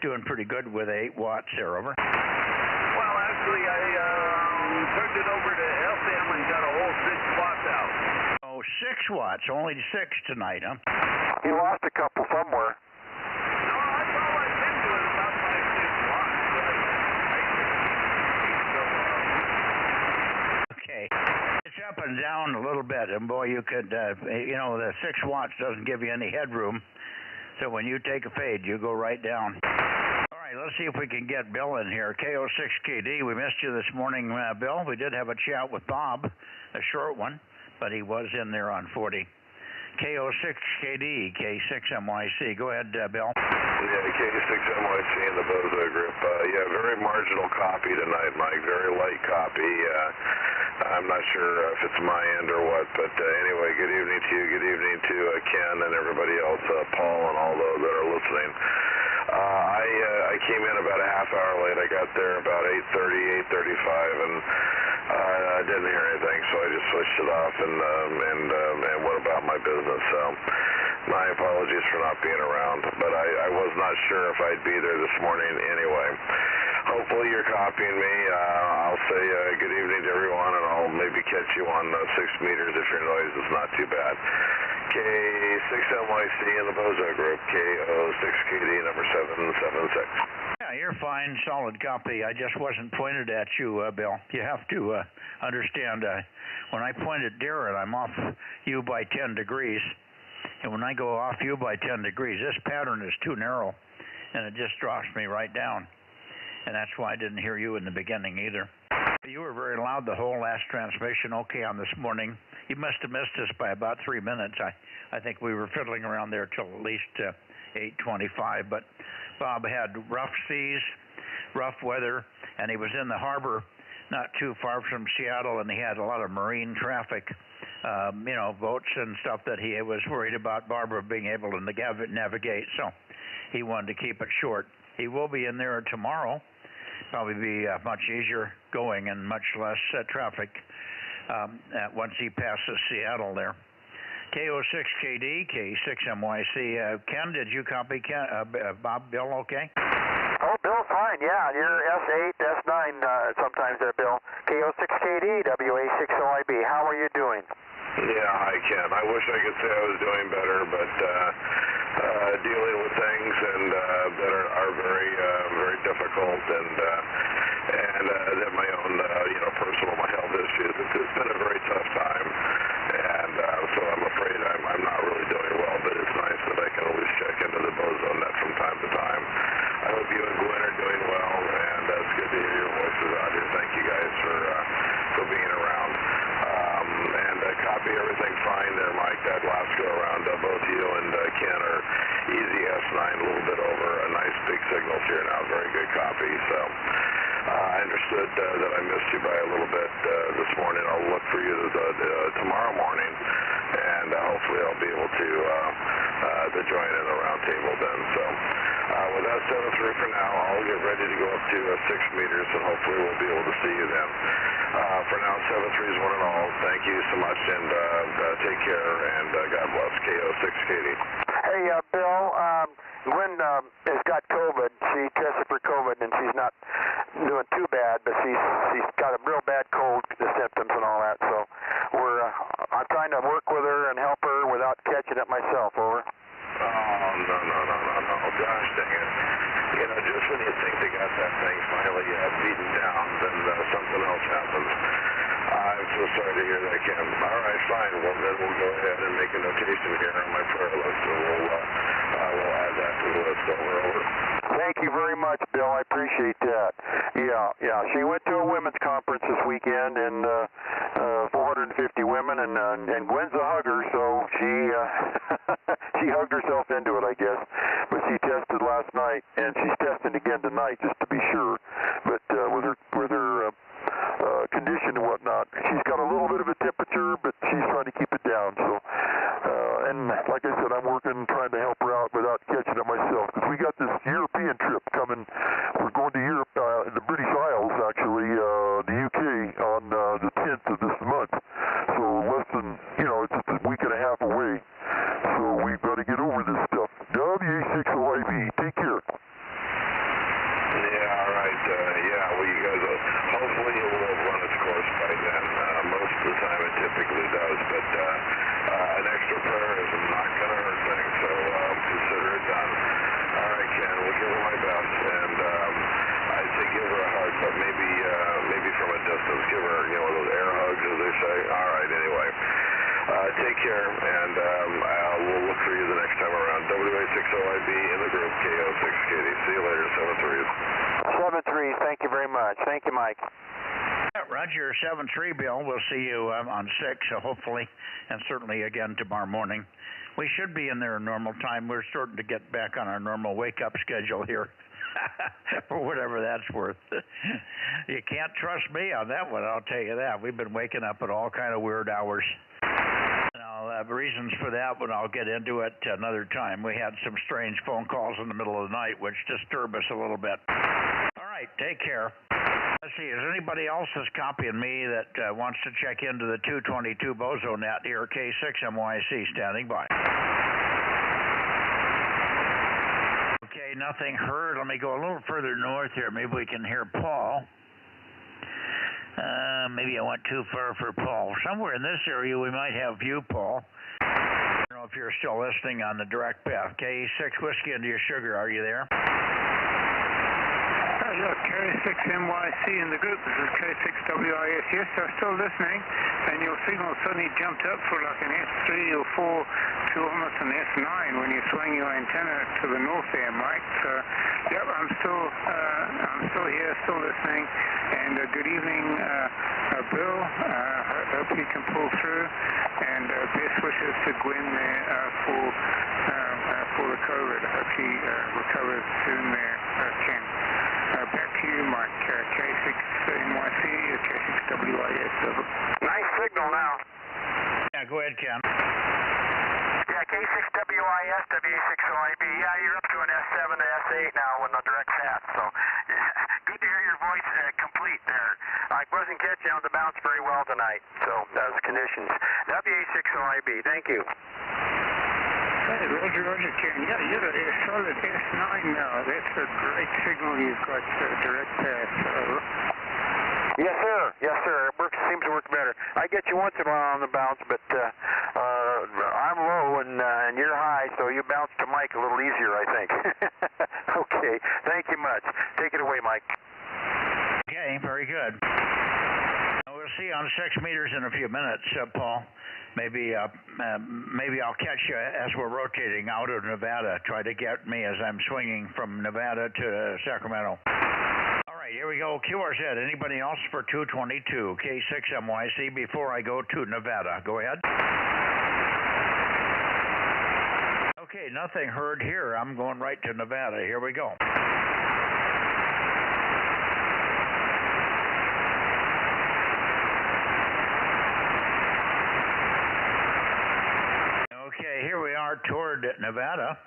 Doing pretty good with 8 watts there. Over. Well, actually, I turned it over to FM and got a whole 6 watts out. Oh, 6 watts. Only 6 tonight, huh? You lost a couple somewhere. No, that's all I've been doing, about my 6 watts. Okay. It's up and down a little bit, and boy, you could, the 6 watts doesn't give you any headroom. So when you take a fade, you go right down. All right, let's see if we can get Bill in here. KO6KD, we missed you this morning, Bill. We did have a chat with Bob, a short one, but he was in there on 40. KO6KD, K6MYC. Go ahead, Bill. Yeah, K6MYC in the Bozo group. Yeah, very marginal copy tonight, Mike. Very light copy. I'm not sure if it's my end or what, but anyway, good evening to you. Good evening to Ken and everybody else, Paul and all those that are listening. I came in about a half hour late. I got there about 8:30, 8:35, and I didn't hear anything, so I just switched it off and went about my business. So my apologies for not being around, but I was not sure if I'd be there this morning anyway. Hopefully you're copying me. I'll say good evening to everyone, and I'll maybe catch you on 6 meters if your noise is not too bad. K6MYC in the Bozo group, KO6KD number 776. Yeah, you're fine. Solid copy. I just wasn't pointed at you, Bill. You have to understand, when I point at Darren, I'm off you by 10 degrees. And when I go off you by 10 degrees, this pattern is too narrow, and it just drops me right down. And that's why I didn't hear you in the beginning either. You were very loud the whole last transmission, okay, on this morning. You must have missed us by about 3 minutes. I think we were fiddling around there till at least 8:25. But Bob had rough seas, rough weather, and he was in the harbor not too far from Seattle, and he had a lot of marine traffic, boats and stuff that he was worried about Barbara being able to navigate. So he wanted to keep it short. He will be in there tomorrow. Probably be much easier going and much less traffic once he passes Seattle there. KO6KD, K6MYC. Ken, did you copy Ken, Bob, Bill, okay? Oh, Bill, fine, yeah. You're S8, S9 sometimes there, Bill. KO6KD, WA6OIB. How are you doing? Yeah, hi, Ken. I wish I could say I was doing better, but dealing with things and that are very, very difficult, and then my own, personal, my health issues. It's been a very tough time, and so I'm afraid I'm not really doing well, but it's nice that I can always check into the Bozo Net from time to time. I hope you and Gwen are doing well, and it's good to hear your voices out here. Thank you guys for being around. And copy everything fine there, Mike. That last go around, both you and Ken are easy S9, a little bit over. A nice big signals here now, very good copy. So I understood that I missed you by a little bit this morning. I'll look for you tomorrow morning, and hopefully I'll be able to join in the round table then. So with that 7-3 for now, I'll get ready to go up to 6 meters, and hopefully we'll be able to see you then. For now, 7-3 is one and all. Thank you so much, and take care, and God bless. KO6KD. Hey, Bill, Gwen has got COVID. She tested for COVID, and she's not doing too bad, but she's got a real bad cold, the symptoms and all that. So I'm trying to work with her and help her without catching it myself. Over. Oh, no. Gosh dang it. Just when you think they got that thing finally beaten down, then something else happens. I'm so sorry to hear that, Kim. All right, fine. Well, then we'll go ahead and make a notation here on my prayer list, and we'll add that to the list. Over. Thank you very much, Bill. I appreciate that. Yeah. She went to a women's conference this weekend, and 450 women, and Gwen's a hugger, so she she hugged herself into it, I guess. But she tested last night, and she's testing again tonight just to be sure. But with her condition and whatnot, she's got a little bit of a temperature, but she's trying to keep it down. So, and like I said, I'm working, trying to help her out without catching it myself, because we got this European trip coming. We're going to Europe, in the British Isles, actually, the UK, on the 10th of this month. So less than, it's just a week and a half away. So we've got to get over this stuff. WA6OIB, take care. Yeah, all right. Well, you guys, hopefully it will run its course by then. Most of the time it typically does, but an extra prayer is not going to hurt things, so consider it done. All right, Ken, we'll give her my best, and I'd say give her a hug, but maybe from a distance. Give her, those air hugs, as they say. All right, anyway. Take care, and we'll look for you the next time around. WA6OIB in the group, KO6KD. See you later, 7-3s. 7-3s, thank you very much. Thank you, Mike. Yeah, Roger, 7-3, Bill. We'll see you on 6, hopefully, and certainly again tomorrow morning. We should be in there normal time. We're starting to get back on our normal wake-up schedule here. For whatever that's worth. You can't trust me on that one, I'll tell you that. We've been waking up at all kind of weird hours. I'll have reasons for that, but I'll get into it another time. We had some strange phone calls in the middle of the night, which disturb us a little bit. All right, take care. Let's see, is anybody else that's copying me that wants to check into the 222 Bozo Net here, K6MYC, standing by. Okay, nothing heard. Let me go a little further north here. Maybe we can hear Paul. Maybe I went too far for Paul. Somewhere in this area we might have you, Paul. I don't know if you're still listening on the direct path. K6 Whiskey into your sugar. Are you there? Look, K6MYC in the group. This is K6WIS. Yes, I'm still listening, and your signal suddenly jumped up for like an S3 or 4 to almost an S9 when you swing your antenna to the north there, Mike. So, yep, I'm still here, still listening. And good evening, Bill. Hope you can pull through, and best wishes to Gwen there for the COVID. I hope she recovers soon there, Ken. Back to you, Mike. K6NYC, K6WIS. Nice signal now. Yeah, go ahead, Ken. Yeah, K6WIS, WA6OIB. Yeah, you're up to an S7 to S8 now with the direct path. So, yeah, good to hear your voice complete there. I wasn't catching on the bounce very well tonight, so that was conditions. WA60IB, thank you. Hey, Roger, Ken. Yeah, you're a solid S9 now. That's a great signal you've got, direct path. Yes, sir. Yes, sir. It seems to work better. I get you once in a while on the bounce, but I'm low and you're high, so you bounce to Mike a little easier, I think. Okay. Thank you much. Take it away, Mike. Okay, very good. We'll see on 6 meters in a few minutes, Paul. Maybe I'll catch you as we're rotating out of Nevada. Try to get me as I'm swinging from Nevada to Sacramento. All right, here we go. QRZ. Anybody else for 222 K6MYC before I go to Nevada? Go ahead. Okay, nothing heard here. I'm going right to Nevada. Here we go. Okay, here we are toward Nevada.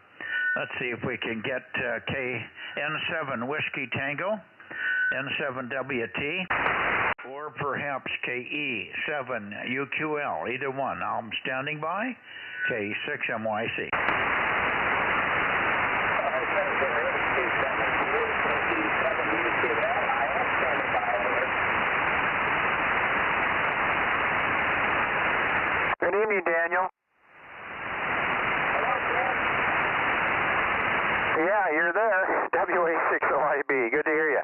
Let's see if we can get N7 Whiskey Tango, N7WT, or perhaps KE7 UQL, either one. I'm standing by, K6MYC. Good evening, Daniel. Yeah, you're there. WA60IB. Good to hear you.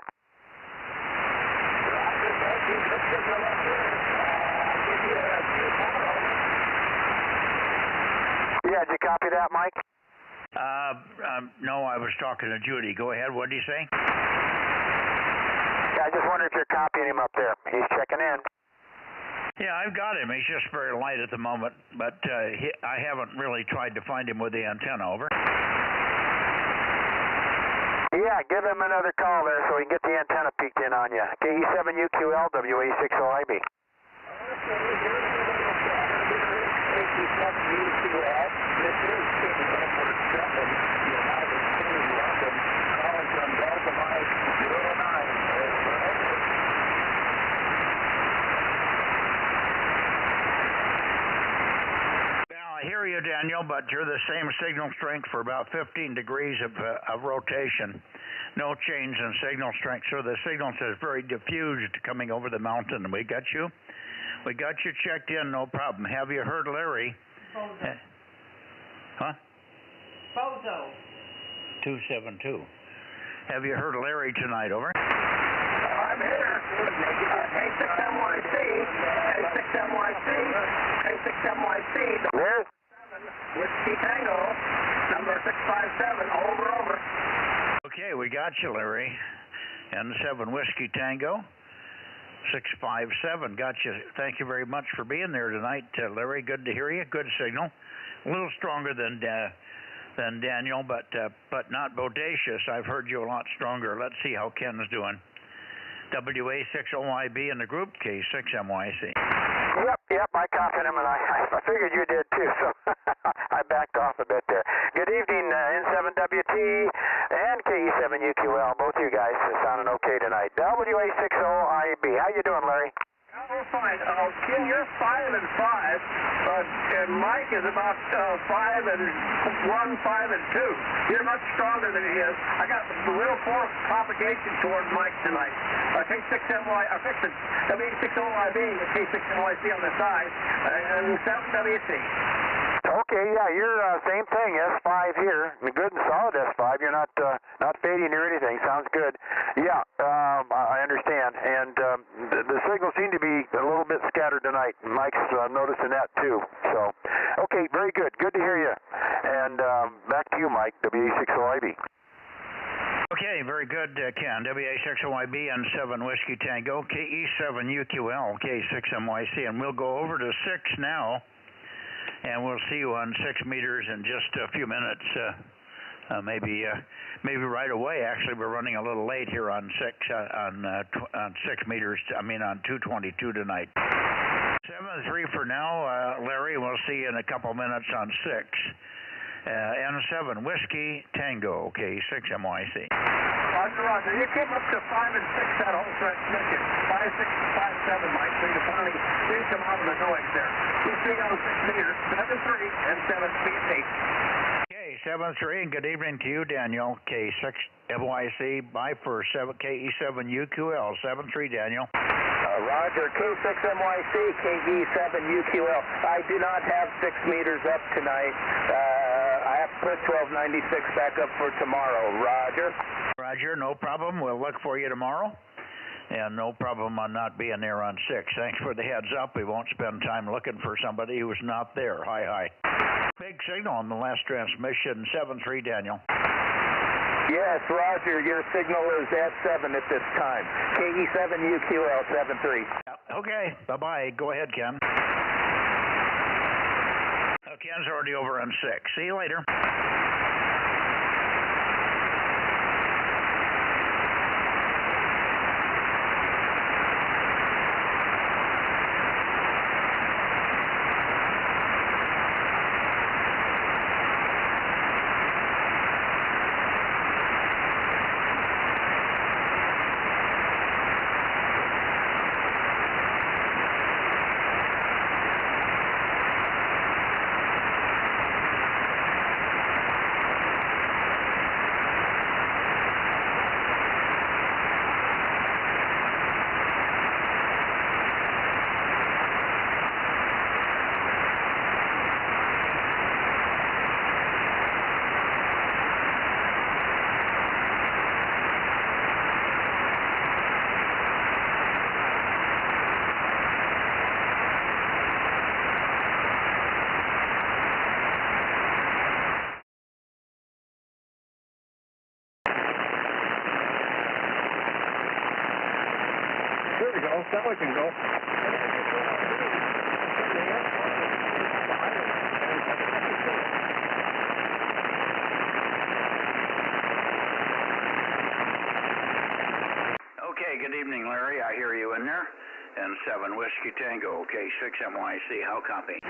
Yeah, did you copy that, Mike? No, I was talking to Judy. Go ahead. What did you say? Yeah, I just wonder if you're copying him up there. He's checking in. Yeah, I've got him. He's just very light at the moment, but I haven't really tried to find him with the antenna. Over. Yeah, give him another call there so we can get the antenna peeked in on you. KE7UQL, WA60IB. I hear you, Daniel, but you're the same signal strength for about 15 degrees of rotation. No change in signal strength, so the signal is very diffused coming over the mountain. We got you checked in, no problem. Have you heard Larry? Bozo. Huh? Bozo. 272. Have you heard Larry tonight? Over. I'm here. K6MYC. There's Whiskey Tango, number 657, over. Okay, we got you, Larry. N7 Whiskey Tango, 657. Got you. Thank you very much for being there tonight, Larry. Good to hear you. Good signal. A little stronger than Daniel, but not bodacious. I've heard you a lot stronger. Let's see how Ken's doing. WA60IB in the group, K6MYC. Yep, I copied him, and I figured you did too, so I backed off a bit there. Good evening, N7WT and KE7UQL. Both you guys are sounding okay tonight. WA60IB. How you doing, Larry? We're fine. Ken, you're 5 and 5, and Mike is about 5 and 1, 5 and 2. You're much stronger than he is. I got the real force propagation toward Mike tonight. K6MY, I fixed it. W60IB with K6MYC on the side, and 7WT. Okay, yeah, you're same thing, S5 here. Good and solid S5. You're not fading or anything. Sounds good. Yeah, I understand. And the signals seem to be a little bit scattered tonight. Mike's noticing that too. So, okay, very good. Good to hear you. And back to you, Mike, WA60IB. Okay, very good, Ken. WA60IB and 7 Whiskey Tango, KE7UQL, K6MYC. And we'll go over to 6 now. And we'll see you on 6 meters in just a few minutes, maybe right away. Actually, we're running a little late here on 6 meters. I mean, on 222 tonight. 7-3 for now, Larry. We'll see you in a couple minutes on 6. N7 Whiskey Tango, K6MYC. Roger, roger. You came up to 5 and 6 that whole transmission. 5, 6, 5, 7, Mike. So you finally did come out of the noise there. Keep staying on 6 meters. 7-3 and 7 speed 8. K73, and good evening to you, Daniel. K6MYC, bye for KE7UQL. 73, Daniel. Roger, K6MYC, KE7UQL. I do not have 6 meters up tonight. I have to put 1296 back up for tomorrow. Roger. Roger, no problem. We'll look for you tomorrow. And no problem on not being there on 6. Thanks for the heads up. We won't spend time looking for somebody who's not there. Hi. Big signal on the last transmission. 73, Daniel. Yes, Roger, your signal is at 7 at this time. KE7UQL 73. Okay, bye-bye. Go ahead, Ken. Ken's already over on 6. See you later. There we go. That way can go. Okay, good evening, Larry. I hear you in there. N7 Whiskey Tango, K6MYC. How copy?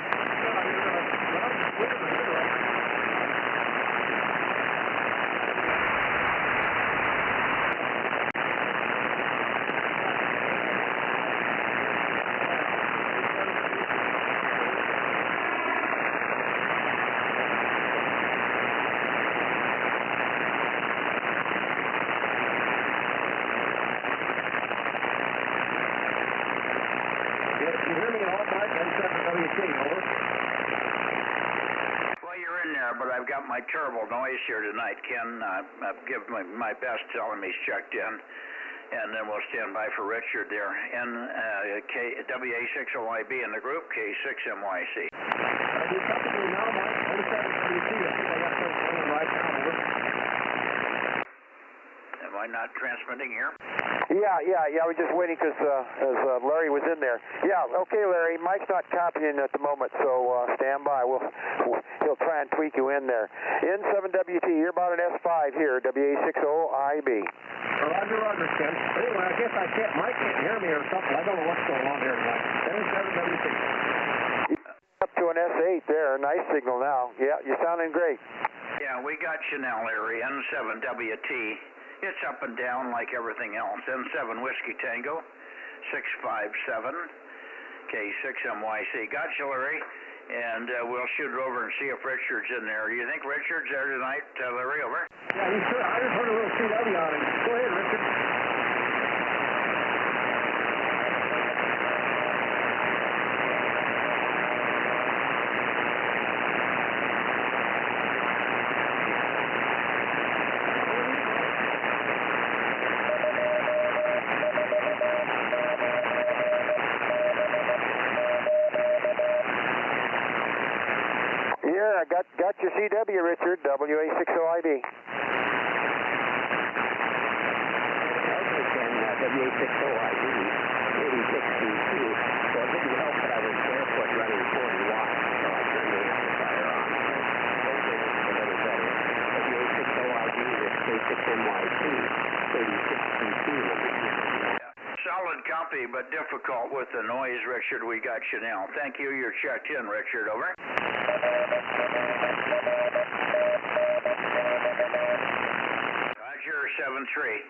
You hear me all right? N7WT, over. Well, you're in there, but I've got my terrible noise here tonight. Ken, I've given my best, tell him he's checked in, and then we'll stand by for Richard there. WA60YB in the group, K6MYC. You're talking to me now, Mike. N7WT. I think I got something right now, over. Am I not transmitting here? Yeah. We're just waiting because Larry was in there. Yeah, okay, Larry. Mike's not copying at the moment, so stand by. He'll try and tweak you in there. N7WT, you're about an S5 here, WA60IB. Roger, Ken. Anyway, I guess Mike can't hear me or something. I don't know what's going on here tonight. N7WT. Up to an S8 there. Nice signal now. Yeah, you're sounding great. Yeah, we got you now, Larry. N7WT. It's up and down like everything else. N7 Whiskey Tango, 657, K6MYC. Got you, Larry, and we'll shoot it over and see if Richard's in there. You think Richard's there tonight, Larry, over? Yeah, he's sure. I just heard a little CW on him. Go ahead, Richard. Yeah, got your CW, Richard, WA60IB. WA60IB, 86BQ. So it didn't help that I was barefoot running 40 watts, so I turned the amplifier on. Hopefully it's a little better. WA60IB with K6MYC, 36BQ. Solid copy, but difficult with the noise, Richard. We got you now. Thank you. You're checked in, Richard. Over. 7-3.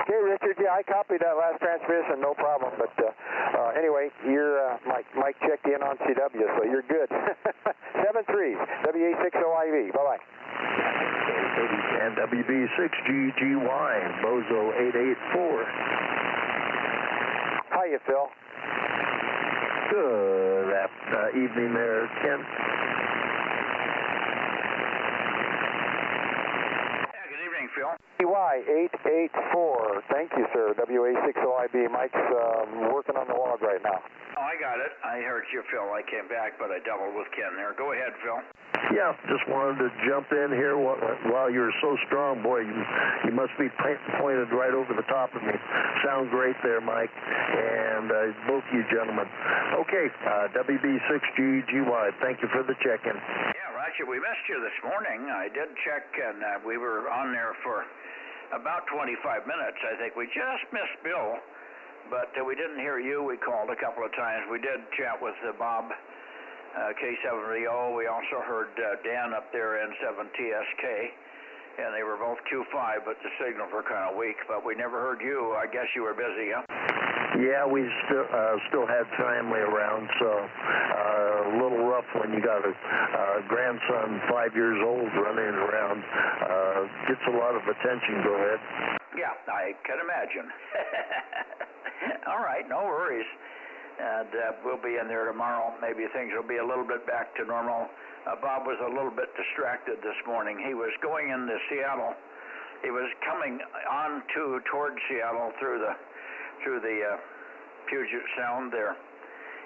Okay, Richard, yeah, I copied that last transmission, no problem. But anyway, you're Mike checked in on CW, so you're good. 7-3, WA60IV. Bye-bye. And WB6GGY, Bozo 884. Hiya, Phil. Good evening there, Ken. Yeah, good evening, Phil. Y884. Thank you, sir. WA60IB. Mike's working on the log right now. Oh, I got it. I heard you, Phil. I came back, but I doubled with Ken there. Go ahead, Phil. Yeah, just wanted to jump in here while you're so strong. Boy, you must be pointed right over the top of me. Sound great there, Mike, and both you gentlemen. Okay, WB6GGY, thank you for the check-in. Yeah, Roger, we missed you this morning. I did check, and we were on there for about 25 minutes. I think we just missed Bill, but we didn't hear you. We called a couple of times. We did chat with Bob, K7VO. We also heard Dan up there in 7TSK, and they were both Q5, but the signals were kind of weak. But we never heard you. I guess you were busy, huh? Yeah, we still had family around, so a little rough when you got a grandson 5 years old running around. Gets a lot of attention. Go ahead. Yeah, I can imagine. All right, no worries. And we'll be in there tomorrow. Maybe things will be a little bit back to normal. Bob was a little bit distracted this morning. He was going into Seattle. He was coming on towards Seattle through the Puget Sound there,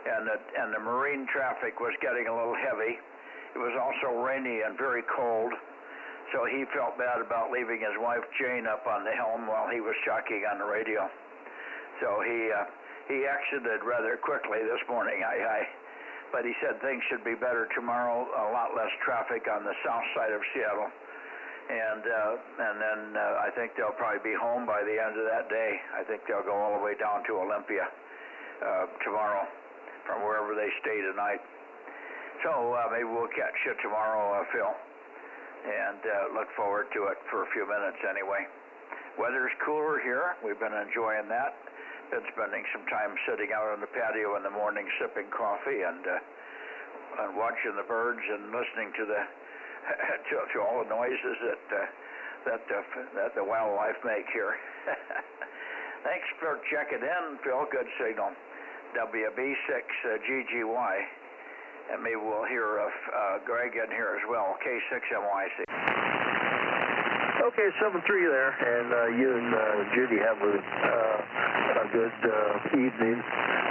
and the marine traffic was getting a little heavy. It was also rainy and very cold, so he felt bad about leaving his wife Jane up on the helm while he was talking on the radio. So he exited rather quickly this morning. But he said things should be better tomorrow. A lot less traffic on the south side of Seattle. And then I think they'll probably be home by the end of that day. I think they'll go all the way down to Olympia tomorrow from wherever they stay tonight. So maybe we'll catch you tomorrow, Phil, and look forward to it for a few minutes anyway. Weather's cooler here. We've been enjoying that. Been spending some time sitting out on the patio in the morning sipping coffee and watching the birds and listening to the to all the noises that the wildlife make here. Thanks for checking in, Phil. Good signal. WB6GGY, and maybe we'll hear Greg in here as well. K6MYC. Okay, 7-3 there, and you and Judy have a good evening.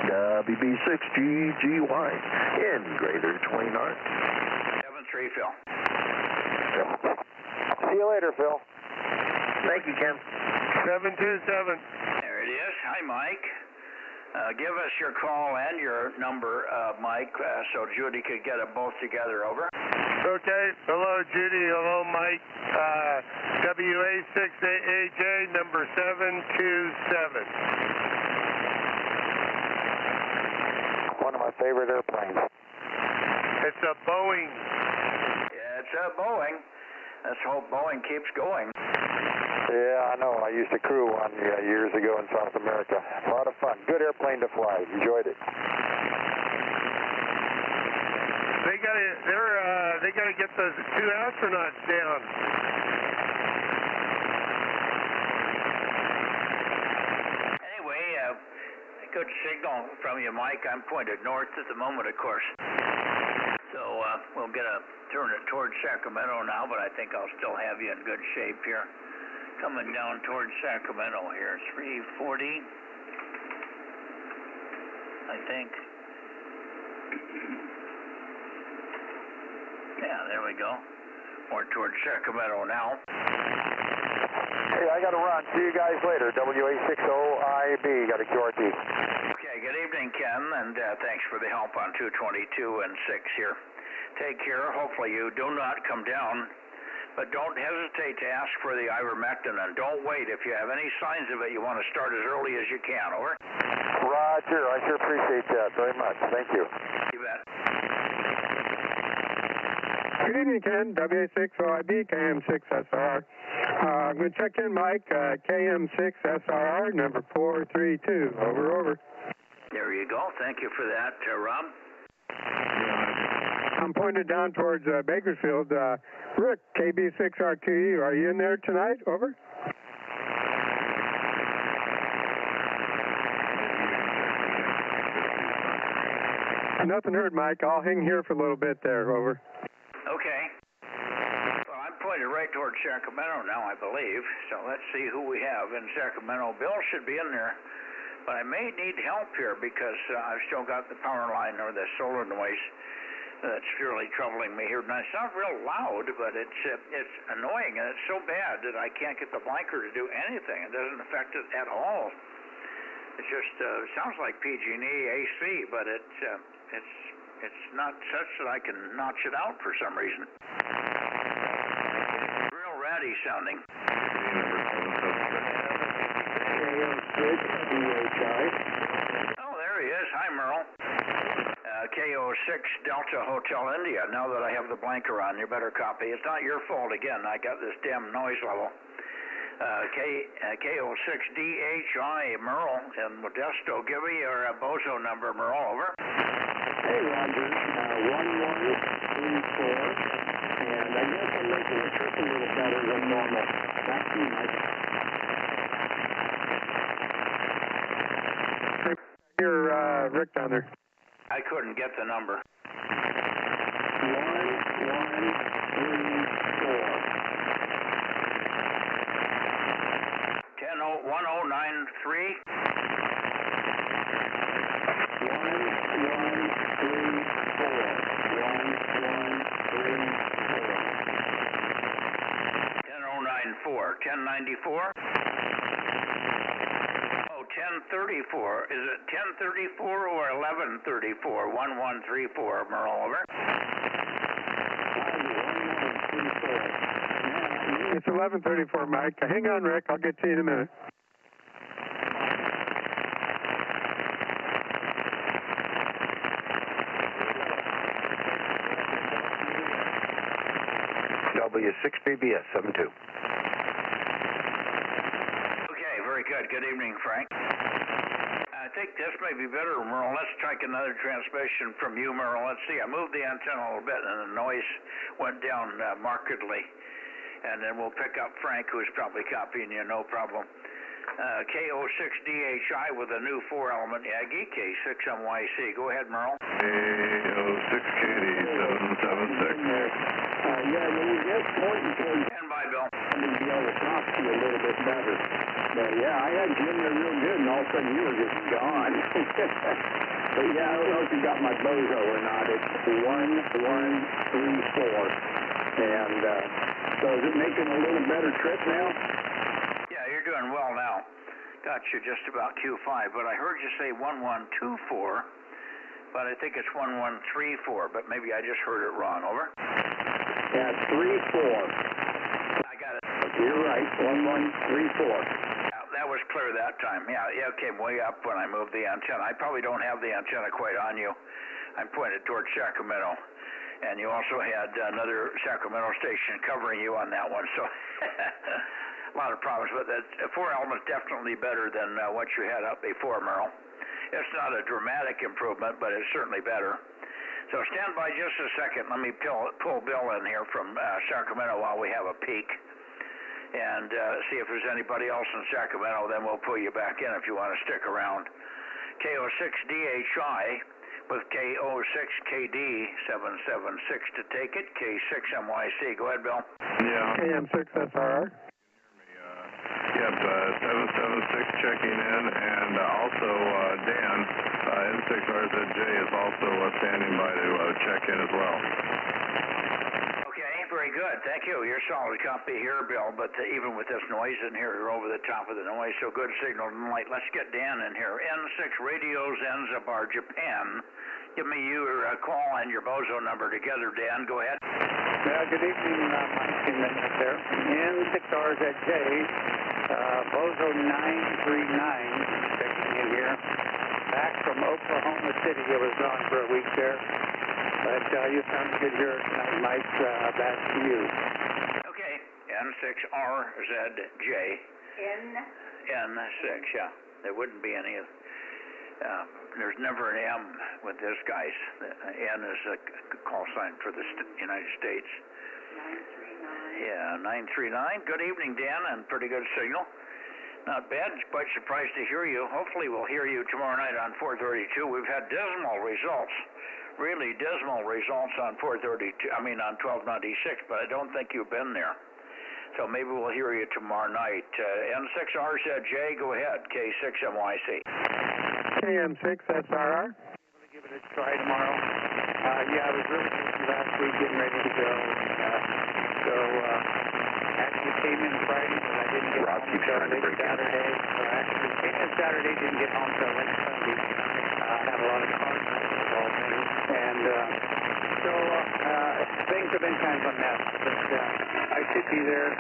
WB6GGY in Greater 29. 7-3, Phil. See you later, Phil. Thank you, Ken. 727. There it is. Hi, Mike. Give us your call and your number, Mike, so Judy could get them both together. Over. Okay. Hello, Judy. Hello, Mike. WA6AAJ number 727. One of my favorite airplanes. It's a Boeing. Yeah, it's a Boeing. Let's hope Boeing keeps going. Yeah, I know. I used to crew one years ago in South America. A lot of fun. Good airplane to fly. Enjoyed it. They gotta get the 2 astronauts down. Anyway, good signal from you, Mike. I'm pointed north at the moment, of course. So we'll turn it towards Sacramento now, but I think I'll still have you in good shape here. Coming down towards Sacramento here, 340, I think. Yeah, there we go. More towards Sacramento now. Hey, I got to run. See you guys later. WA60IB. Got a QRT. Okay, good evening, Ken, and thanks for the help on 222 and 6 here. Take care. Hopefully you do not come down, but don't hesitate to ask for the ivermectin, and don't wait. If you have any signs of it, you want to start as early as you can. Over. Roger. I sure appreciate that very much. Thank you. You bet. Good evening, Ken. WA6OIB, KM6SR. I'm going to check in, Mike. KM6SRR, number 432. Over. There you go. Thank you for that, Rob. I'm pointed down towards Bakersfield. Rick, KB6R2U, are you in there tonight? Over. Nothing heard, Mike. I'll hang here for a little bit there. Over. Okay. Well, I'm pointed right towards Sacramento now, I believe. So let's see who we have in Sacramento. Bill should be in there, but I may need help here because I've still got the power line or the solar noise that's really troubling me here. Now, it's not real loud, but it's annoying, and it's so bad that I can't get the blinker to do anything. It doesn't affect it at all. It just sounds like PG&E AC, but it's not such that I can notch it out for some reason. Real ratty sounding. Oh, there he is. Hi, Merle. KO6 Delta Hotel India. Now that I have the blanker on, you better copy. It's not your fault again. I got this damn noise level. KO6DHI Merle in Modesto. Give me your Bozo number, Merle. Over. Hey, Roger. 1134. And I guess I'm making the trip a little better than normal. Back to you, Mike. Here, Rick down there. I couldn't get the number. 1134. 1093. 1094. 1094. Oh, 1034. Is it 1034 or 1134? 1134, Merle, over. It's 1134, Mike. Hang on, Rick. I'll get to you in a minute. W6BBS 72. Okay, very good. Good evening, Frank. I think this may be better, Merle. Let's strike another transmission from you, Merle. Let's see. I moved the antenna a little bit, and the noise went down markedly. And then we'll pick up Frank, who's probably copying you, no problem. KO6DHI with a new 4-element Aggie, K6MYC. Go ahead, Merle. KO6KD776. Yeah, when you get pointing towards... Stand by, Bill. I'm going to be able to talk to you a little bit better. But yeah, I had you in there real good, and all of a sudden you were just gone. But yeah, I don't know if you got my Bozo or not. It's 1134. And so is it making a little better trip now? Yeah, you're doing well now. Got you just about Q5, but I heard you say 1124, but I think it's 1134, but maybe I just heard it wrong. Over. Yeah, 34. I got it. You're right, 1134. That was clear that time. Yeah, it came way up when I moved the antenna. I probably don't have the antenna quite on you. I'm pointed towards Sacramento. And you also had another Sacramento station covering you on that one, so a lot of problems. But that 4-element is definitely better than what you had up before, Merle. It's not a dramatic improvement, but it's certainly better. So stand by just a second. Let me pull Bill in here from Sacramento while we have a peek and see if there's anybody else in Sacramento. Then we'll pull you back in if you want to stick around. KO6DHI with KO6KD776 to take it. K6MYC. Go ahead, Bill. Yeah. KM6SRR. Yep, 776 checking in, and also Dan, N6RZJ is also standing by to check in as well. Okay, very good. Thank you. You're solid copy here, Bill, but even with this noise in here, you're over the top of the noise, so good signal tonight. Let's get Dan in here. N6 Radio Zanzibar, Japan. Give me your call and your Bozo number together, Dan. Go ahead. Yeah, good evening, Mike in the net there. N6RZJ, Bozo 939, checking in here. Back from Oklahoma City. I was gone for a week there. But you sound good here tonight, Mike. Back to you. Okay. N6RZJ. N6, yeah. There wouldn't be any. There's never an M with this guy's. N is a call sign for the United States. 939. Yeah, 939. Good evening, Dan, and pretty good signal. Not bad. Quite surprised to hear you. Hopefully we'll hear you tomorrow night on 432. We've had dismal results, really dismal results on 432. I mean on 1296, but I don't think you've been there. So maybe we'll hear you tomorrow night. N6RZJ, go ahead. K6MYC. KM6SRR. We'll give it a try tomorrow. Yeah, I was really busy last week getting ready to go. So actually came in Friday, but I didn't get home until late Saturday. Actually came in Saturday, didn't get home until late Sunday. Had a lot of cars involved in it. And so things have been kind of a mess. But I should be there.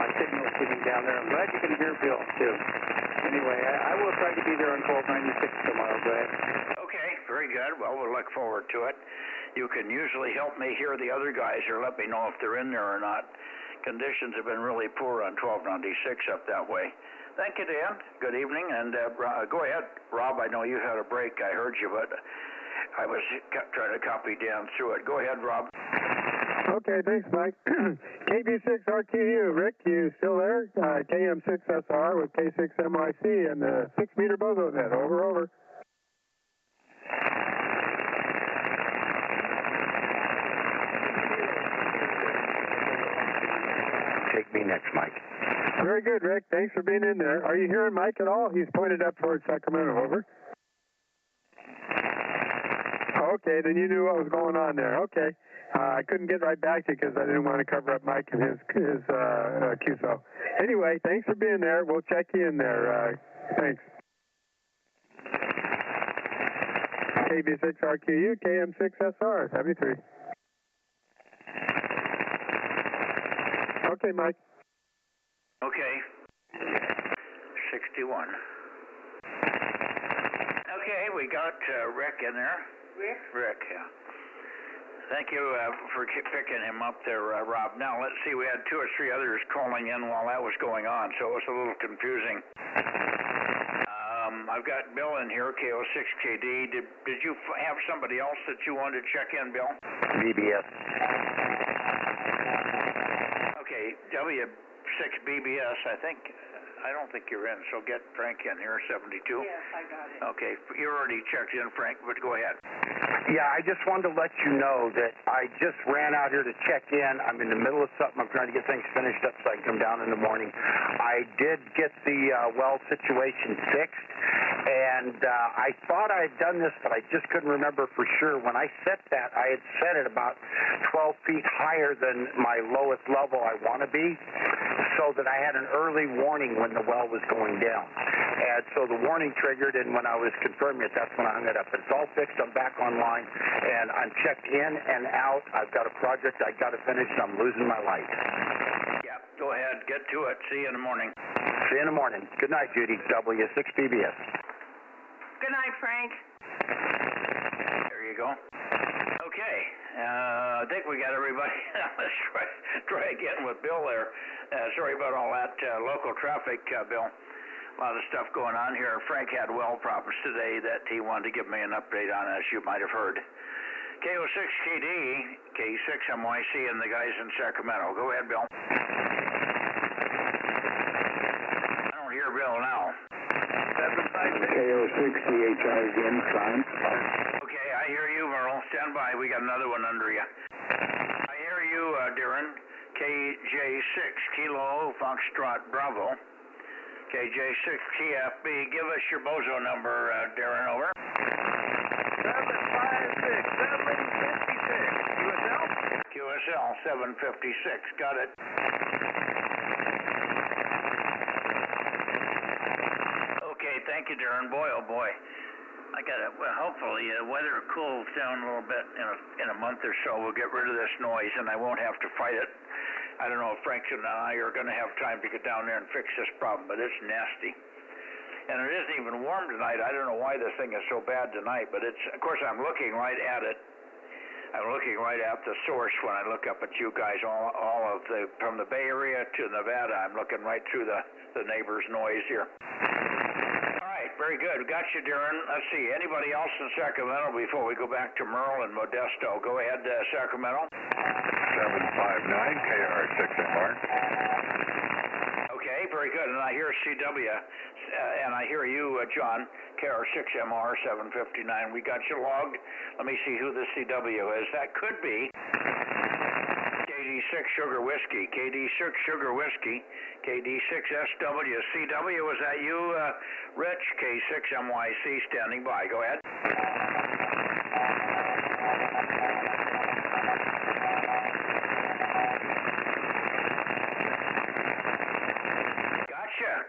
My signal's getting down there. I'm glad you can hear Bill, too. Anyway, I will try to be there on 1296 tomorrow, Brad. Okay, very good. Well, we'll look forward to it. You can usually help me hear the other guys or let me know if they're in there or not. Conditions have been really poor on 1296 up that way. Thank you, Dan. Good evening, and go ahead. Rob, I know you had a break. I heard you, but I was trying to copy Dan through it. Go ahead, Rob. Okay, thanks, Mike. KB6RQU, Rick, you still there? KM6SR with K6MYC and the 6-meter Bozo Net. Over. Take me next, Mike. Very good, Rick. Thanks for being in there. Are you hearing Mike at all? He's pointed up towards Sacramento. Over. Okay, then you knew what was going on there. Okay. I couldn't get right back to you because I didn't want to cover up Mike and his QSO. Anyway, thanks for being there. We'll check you in there. Thanks. KB6RQU, KM6SR, 73. Okay, Mike. Okay. 61. Okay, we got Rick in there. Rick, yeah. Thank you for picking him up there, Rob. Now, let's see, we had 2 or 3 others calling in while that was going on, so it was a little confusing. I've got Bill in here, KO6KD. Did you have somebody else that you wanted to check in, Bill? BBS. Okay, W6BBS, I don't think you're in, so get Frank in here, 72. Yes, I got it. Okay, you already checked in, Frank, but go ahead. Yeah, I just wanted to let you know that I just ran out here to check in. I'm in the middle of something. I'm trying to get things finished up so I can come down in the morning. I did get the well situation fixed, and I thought I had done this, but I just couldn't remember for sure. When I set that, I had set it about 12 feet higher than my lowest level I want to be, so that I had an early warning when the well was going down. And so the warning triggered, and when I was confirming it, that's when I hung it up. It's all fixed. I'm back online, and I'm checked in and out. I've got a project I got to finish, and I'm losing my light. Yeah, go ahead. Get to it. See you in the morning. See you in the morning. Good night, Judy. W6BBS. Good night, Frank. There you go. Okay. I think we got everybody. Let's try again with Bill there. Sorry about all that local traffic, Bill. A lot of stuff going on here. Frank had well problems today that he wanted to give me an update on, as you might have heard. KO6KD, K6MYC, and the guys in Sacramento. Go ahead, Bill. I don't hear Bill now. KO6CHI again, fine. Okay, I hear you, Merle. Stand by. We got another one under you. I hear you, Darren. KJ6 Kilo Foxtrot Bravo. KJ6 TFB. Give us your Bozo number, Darren, over. 756, 756. QSL 756. Got it. Okay, thank you, Darren. Boy, oh boy. I got it. Well, hopefully the weather cools down a little bit in a month or so. We'll get rid of this noise, and I won't have to fight it. I don't know if Frank and I are going to have time to get down there and fix this problem, but it's nasty. And it isn't even warm tonight. I don't know why this thing is so bad tonight, but it's, of course, I'm looking right at it. I'm looking right at the source when I look up at you guys. All of the from the Bay Area to Nevada. I'm looking right through the neighbor's noise here. All right, very good. We got you, Darren. Let's see. Anybody else in Sacramento before we go back to Merle and Modesto? Go ahead, Sacramento. 759 KR6MR. Okay, very good. And I hear CW, and I hear you, John, KR6MR 759. We got you logged. Let me see who the CW is. That could be KD6 Sugar Whiskey. KD6 Sugar Whiskey. KD6SW. CW, was that you, Rich? K6MYC standing by. Go ahead.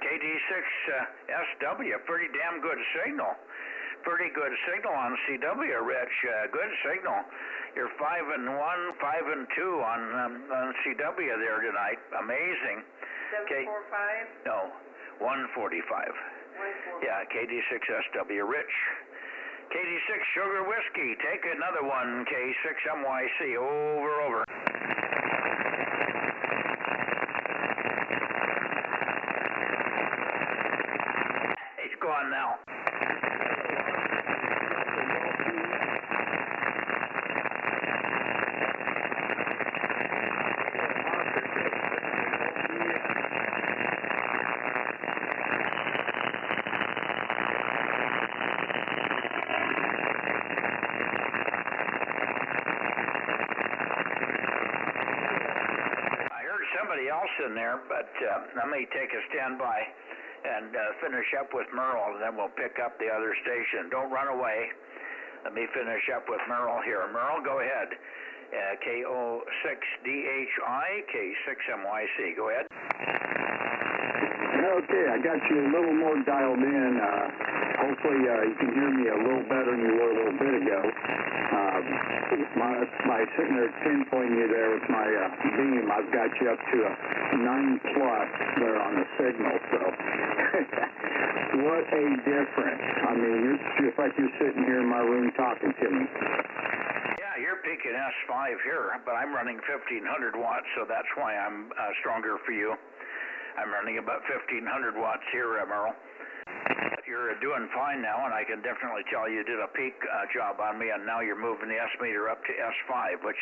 KD6SW, pretty damn good signal. Pretty good signal on CW, Rich. Good signal. You're 5 and 1, 5 and 2 on CW there tonight. Amazing. 745? No, 145. 145. Yeah, KD6SW, Rich. KD6 Sugar Whiskey. Take another one, K6MYC. Over. He's gone now. Somebody else in there, but let me take a standby and finish up with Merle, and then we'll pick up the other station. Don't run away. Let me finish up with Merle here. Merle, go ahead. KO6DHI, K6MYC. Go ahead. Okay, I got you a little more dialed in. Hopefully you can hear me a little better than you were a little bit ago. By sitting there pinpointing you there with my beam, I've got you up to a 9+ there on the signal. So what a difference. I mean, it's just like you're sitting here in my room talking to me. Yeah, you're peaking S5 here, but I'm running 1500 watts, so that's why I'm stronger for you. I'm running about 1500 watts here, Merle. You're doing fine now, and I can definitely tell you did a peak job on me, and now you're moving the S meter up to S5, which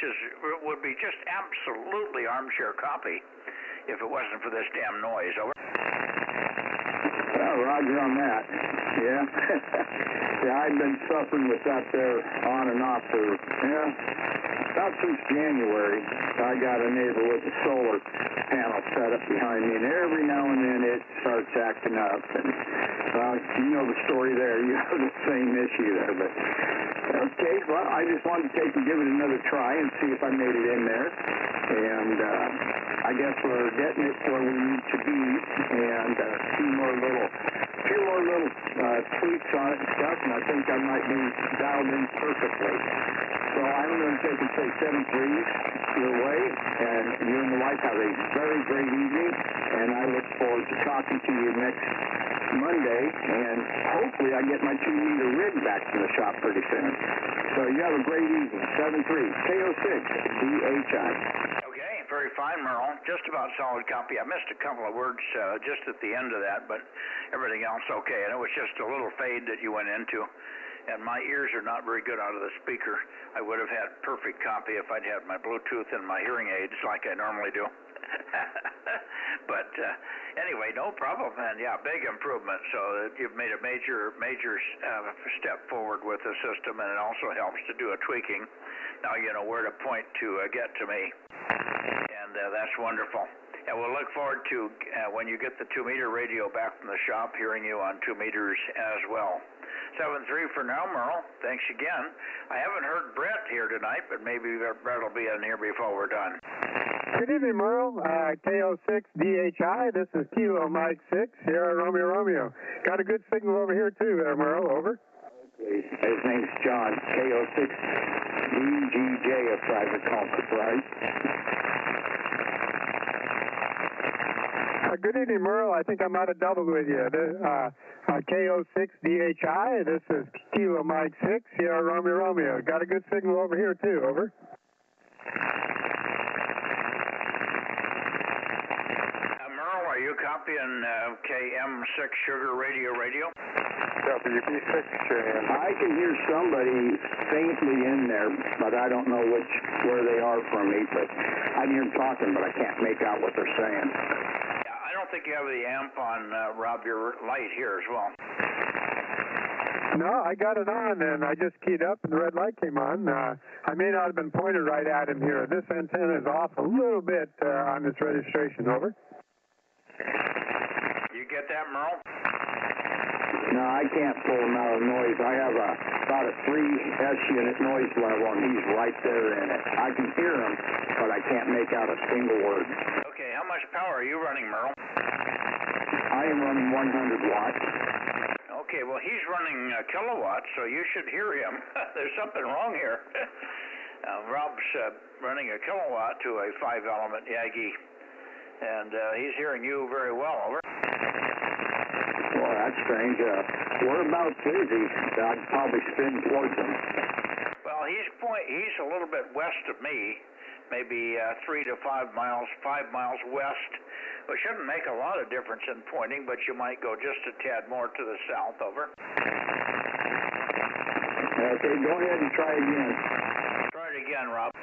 would be just absolutely armchair copy if it wasn't for this damn noise. Over. Well, roger on that. Yeah. Yeah, I've been suffering with that there on and off for, about since January. I got a neighbor with a solar panel set up behind me, and every now and then it starts acting up. And, you know the story there. You have the same issue there. But, okay, well, I just wanted to give it another try and see if I made it in there. And I guess we're getting it where we need to be, and a few more little tweaks on it and stuff, and I think I might be dialed in perfectly. So I'm going to take and say 7-3 your way, and you and the wife have a very great evening, and I look forward to talking to you next Monday, and hopefully I get my 2-meter rig back to the shop pretty soon. So you have a great evening. 7-3, KO6DHI. Okay, very fine, Merle. Just about solid copy. I missed a couple of words just at the end of that, but everything else okay. And it was just a little fade that you went into. And my ears are not very good out of the speaker. I would have had perfect copy if I'd had my Bluetooth and my hearing aids like I normally do. But anyway, no problem. And yeah, big improvement. So you've made a major step forward with the system, and it also helps to do a tweaking. Now you know where to point to get to me, and that's wonderful. And we'll look forward to when you get the 2-meter radio back from the shop, hearing you on 2 meters as well. 7-3 for now, Merle. Thanks again. I haven't heard Brett here tonight, but maybe Brett will be in here before we're done. Good evening, Merle. KO6DHI. This is Kilo Mike 6 here at Romeo. Got a good signal over here, too, there, Merle. Over. His name's John. KO6DGJ, a private conference, right? Good evening, Merle. I think I might have doubled with you. KO6DHI, this is Kilo Mike 6, Sierra Romeo. Got a good signal over here, too. Over. Merle, are you copying KM6 Sugar Radio? WB6, Jan. I can hear somebody faintly in there, but I don't know where they are from me. But I can hear them talking, but I can't make out what they're saying. Yeah, I don't think you have the amp on, Rob, your light here as well. No, I got it on, and I just keyed up, and the red light came on. I may not have been pointed right at him here. This antenna is off a little bit on this registration. Over. You get that, Merle? No, I can't pull him out of noise. I have about a 3S unit noise level, and he's right there in it. I can hear him, but I can't make out a single word. Okay, how much power are you running, Merle? I am running 100 watts. Okay, well, he's running kilowatts, so you should hear him. There's something wrong here. Rob's running a kilowatt to a 5-element Yagi, and he's hearing you very well. Over. Well, that's strange. Whereabouts is he? I'd probably spin towards him. Well, he's a little bit west of me, maybe 3 to 5 miles west, which shouldn't make a lot of difference in pointing, but you might go just a tad more to the south. Over. Okay, go ahead and try again. Try it again, Rob.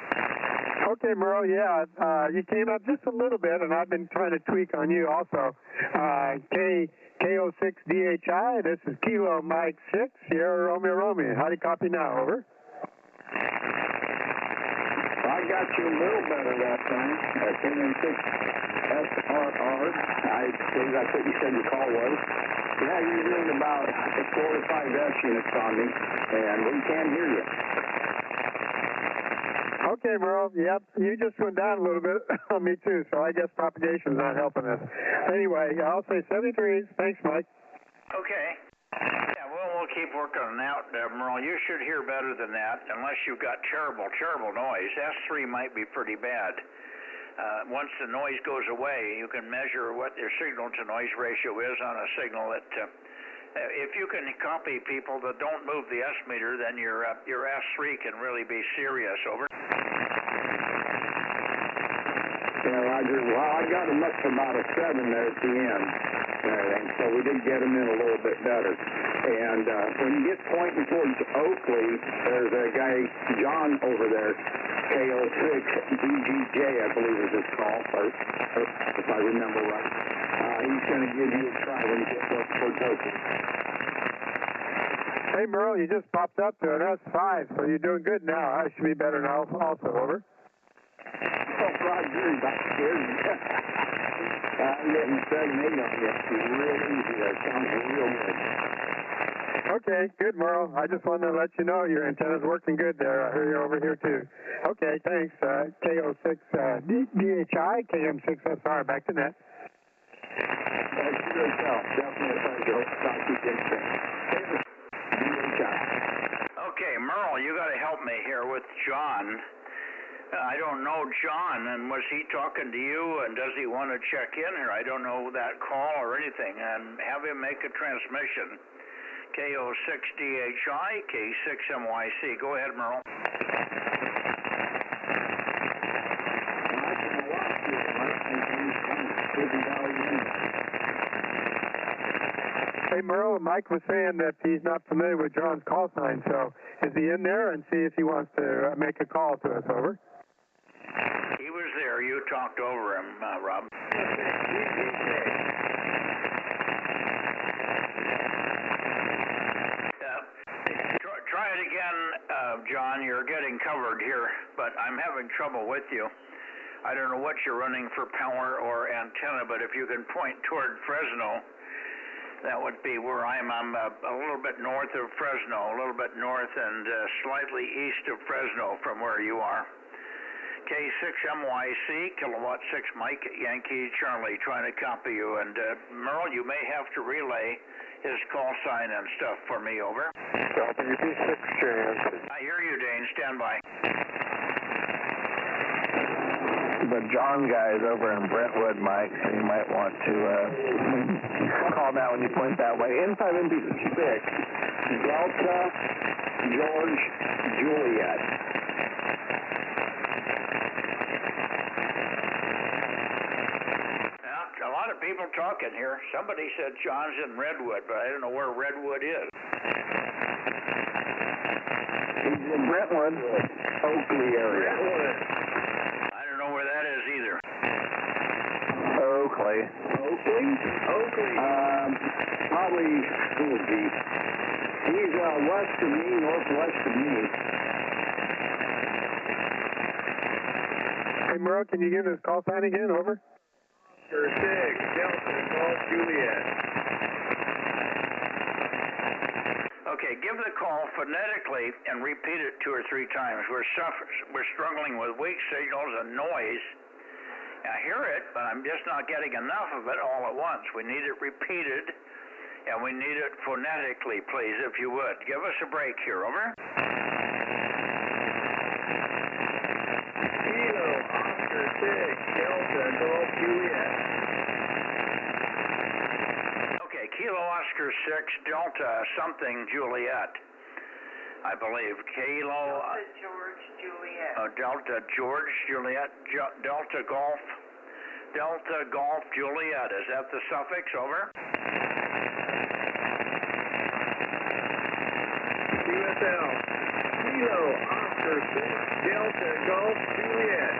Okay, Merle, yeah, you came up just a little bit, and I've been trying to tweak on you also. KO6DHI, this is Kilo Mike 6, Sierra Romeo. How do you copy now? Over. I got you a little better that time. KM6SRR. I believe that's what you said your call was. Yeah, you're doing about 4 to 5S units on me, and we can hear you. Okay, Merle. Yep, you just went down a little bit on me too, so I guess propagation's not helping us. Anyway, I'll say 73s. Thanks, Mike. Okay. Yeah, well, we'll keep working on that, Merle. You should hear better than that, unless you've got terrible noise. S3 might be pretty bad. Once the noise goes away, you can measure what your signal-to-noise ratio is on a signal that... if you can copy people that don't move the S meter, then your S3 can really be serious. Over. Yeah, Roger. Well, I got him up to about a 7 there at the end. So we did get him in a little bit better. And when you get pointing towards Oakley, there's a guy, John, over there, KO6DGJ, I believe is his call, if I remember right. He's going to give you a try when you get towards Oakley. Hey, Merle, you just popped up to an S5, so you're doing good now. I should be better now also. Over. Oh, Roger, that scared me. I'm getting 7-8 on you. It's real easy. That sounds real good. Okay, good, Merle. I just wanted to let you know your antenna's working good there. I hear you over here, too. Okay, thanks. KO6DHI, KM6SR, back to net. Thanks for yourself. Definitely a pleasure. Talk to you again soon. Okay, Merle, you got to help me here with John. I don't know John, and was he talking to you, and does he want to check in here? I don't know that call or anything, and have him make a transmission. KO6DHI, K6MYC. Go ahead, Merle. Hey, Merle, Mike was saying that he's not familiar with John's call sign, so is he in there? And see if he wants to make a call to us. Over. He was there. You talked over him, Rob. Try it again, John. You're getting covered here, but I'm having trouble with you. I don't know what you're running for power or antenna, but if you can point toward Fresno, that would be where I am. I'm a little bit north of Fresno, a little bit north and slightly east of Fresno from where you are. K6MYC, kilowatt 6 Mike, Yankee Charlie, trying to copy you. And Merle, you may have to relay his call sign and stuff for me. Over. WB6 Jan. I hear you, Dane. Stand by. the John guys over in Brentwood, Mike, so you might want to call that when you point that way. N5NB6, Delta George Juliet. A lot of people talking here. Somebody said John's in Redwood, but I don't know where Redwood is. He's in Brentwood, Oakley area. I don't know where that is either. Oakley. Oakley? Oakley. Probably, he's west of me, northwest of me. Hey, Merle, can you give us call sign again? Over. Sure, 6, Delta, Golf, Juliet. Okay, give the call phonetically and repeat it 2 or 3 times. We're struggling with weak signals and noise. I hear it, but I'm just not getting enough of it all at once. We need it repeated, and we need it phonetically, please, if you would. Give us a break here, over. Kilo, Oscar 6, Delta, Golf, Juliet. Okay, Kilo, Oscar 6, Delta, something, Juliet, I believe. Kilo... Delta George Juliet. Delta George Juliet, Delta Golf Juliet. Is that the suffix? Over. QSL, Kilo, Oscar 6, Delta, Golf, Juliet.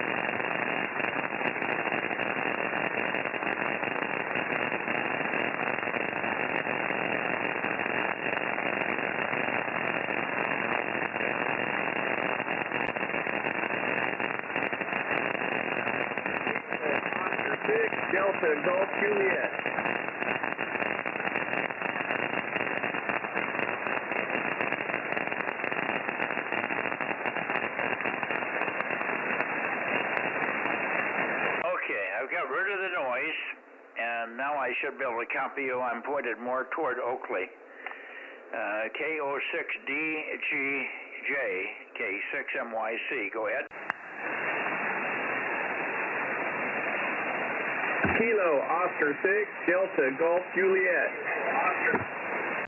Delta, Golf, Juliet. Okay, I've got rid of the noise, and now I should be able to copy you. I'm pointed more toward Oakley. K06DGJ, K6MYC. Go ahead. Kilo, Oscar 6, Delta, Golf, Juliet. Oscar.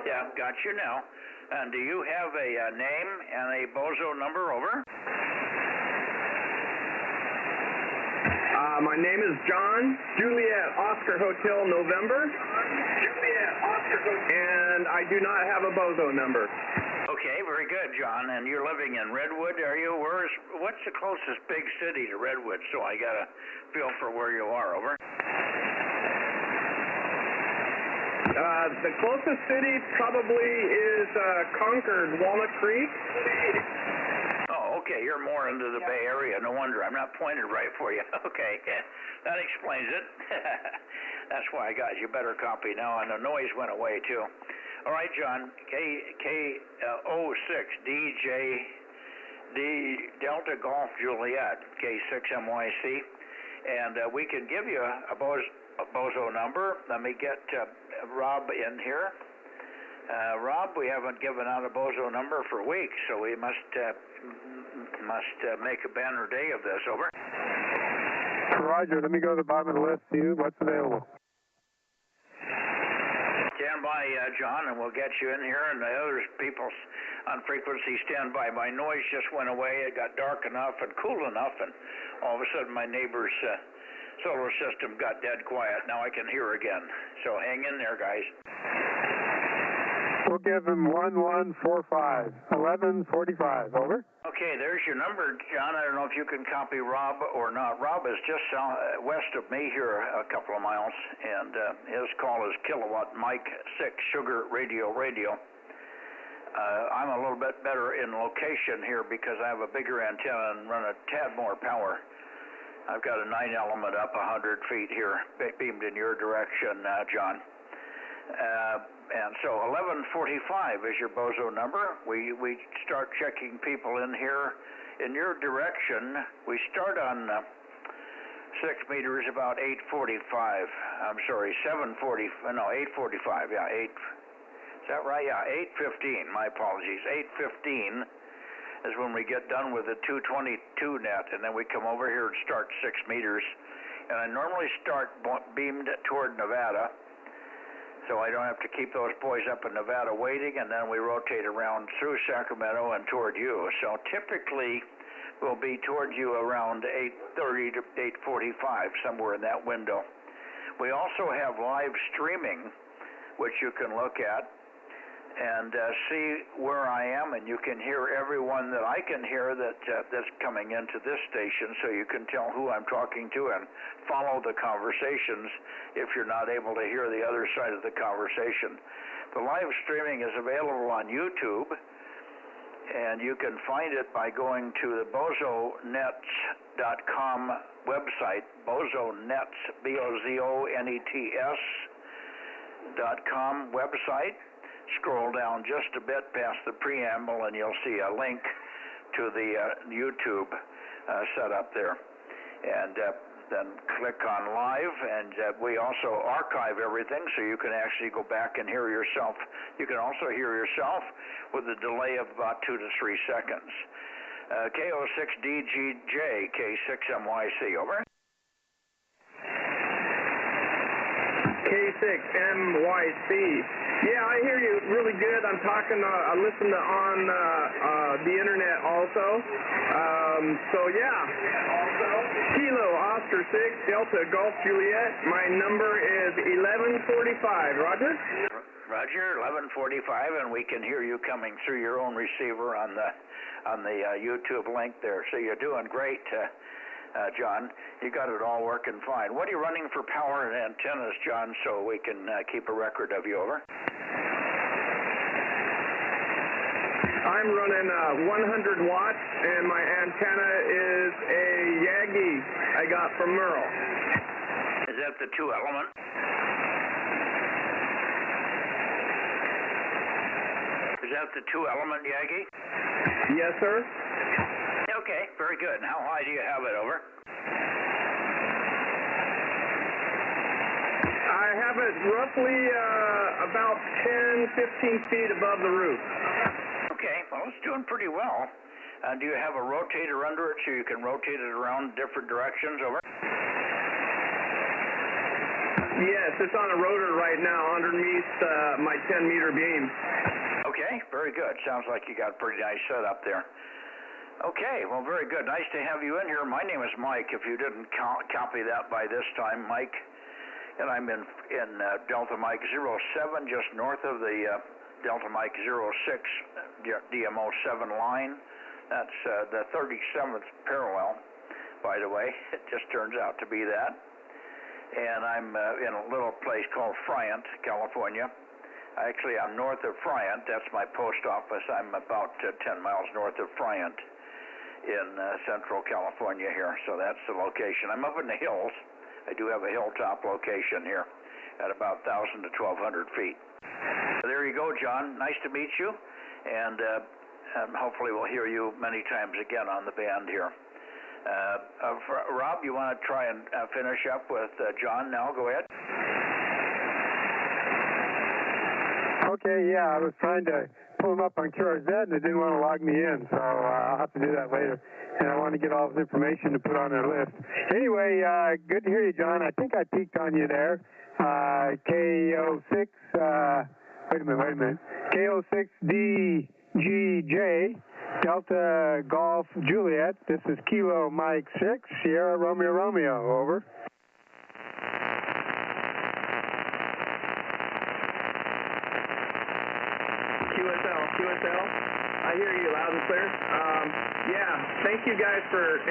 Yeah, got you now. And do you have a name and a Bozo number? Over. My name is John, Juliet, Oscar Hotel, November. Juliet, Oscar Hotel. And I do not have a Bozo number. Okay, very good, John. And you're living in Redwood, are you? What's the closest big city to Redwood? So I got a feel for where you are. Over. The closest city probably is Concord, Walnut Creek. Oh, okay. You're more into the Bay Area. No wonder I'm not pointed right for you. Okay, that explains it. That's why I got you better copy now, and the noise went away too. All right, John. K06DJ Delta Golf Juliet, K6MYC, and we can give you a Bozo number. Let me get Rob in here. Rob, we haven't given out a Bozo number for weeks, so we must make a banner day of this. Over. Roger, let me go to the bottom of the list, see what's available. Stand by, John, and we'll get you in here, and the other people on frequency stand by. My noise just went away. It got dark enough and cool enough, and all of a sudden my neighbor's solar system got dead quiet. Now I can hear again. So hang in there, guys. We'll give him 1145, 1145, over. Okay, there's your number, John. I don't know if you can copy Rob or not. Rob is just west of me here a couple of miles, and his call is Kilowatt Mike 6 Sugar Radio. I'm a little bit better in location here because I have a bigger antenna and run a tad more power. I've got a 9-element up 100 feet here, beamed in your direction, John. And so 1145 is your Bozo number. We start checking people in here in your direction. We start on 6 meters about 8:45. I'm sorry, 7:40. No, 8:45. Yeah, 8. Is that right? Yeah, 8:15. My apologies. 8:15. is when we get done with the 222 net, and then we come over here and start 6 meters. And I normally start beamed toward Nevada, so I don't have to keep those boys up in Nevada waiting, and then we rotate around through Sacramento and toward you. So typically we'll be toward you around 8:30 to 8:45, somewhere in that window. We also have live streaming, which you can look at and see where I am, and you can hear everyone that I can hear that's coming into this station, so you can tell who I'm talking to and follow the conversations if you're not able to hear the other side of the conversation. The live streaming is available on YouTube, and you can find it by going to the bozonets.com website, bozonets, BOZONETS.com website. Scroll down just a bit past the preamble, and you'll see a link to the YouTube setup there. And then click on live, and we also archive everything, so you can actually go back and hear yourself. You can also hear yourself with a delay of about 2 to 3 seconds. K06DGJ, K6MYC, over. K6MYC. Yeah, I hear you really good. I'm talking, I listen to on the internet also. So yeah. Kilo Oscar 6 Delta Golf Juliet. My number is 1145. Roger? Roger, 1145, and we can hear you coming through your own receiver on the YouTube link there. So you're doing great, John. You got it all working fine. What are you running for power and antennas, John, so we can keep a record of you, over? I'm running 100 watts, and my antenna is a Yagi I got from Merle. Is that the 2-element? Is that the 2-element Yagi? Yes, sir. Okay, very good. And how high do you have it, over? I have it roughly about 10, 15 feet above the roof. Okay, well, it's doing pretty well. Do you have a rotator under it so you can rotate it around different directions, over? Yes, it's on a rotor right now underneath my 10-meter beam. Okay, very good. Sounds like you got a pretty nice setup there. Okay, well, very good. Nice to have you in here. My name is Mike, if you didn't copy that by this time, Mike. And I'm in Delta Mike 07, just north of the Delta Mike 06 DMO 7 line. That's the 37th parallel, by the way. It just turns out to be that. And I'm in a little place called Friant, California. Actually, I'm north of Friant. That's my post office. I'm about 10 miles north of Friant in central California here. So that's the location. I'm up in the hills. I do have a hilltop location here at about 1,000 to 1,200 feet. So there you go, John. Nice to meet you. And hopefully we'll hear you many times again on the band here. Rob, you want to try and finish up with John now? Go ahead. Okay, yeah, I was trying to pull him up on QRZ, and it didn't want to log me in, so I'll have to do that later. And I want to get all this information to put on our list. Anyway, good to hear you, John. I think I peeked on you there. K06, wait a minute. K06DGJ, Delta Golf Juliet. This is Kilo Mike 6, Sierra Romeo, over. QSL, I hear you loud and clear. Yeah, thank you guys for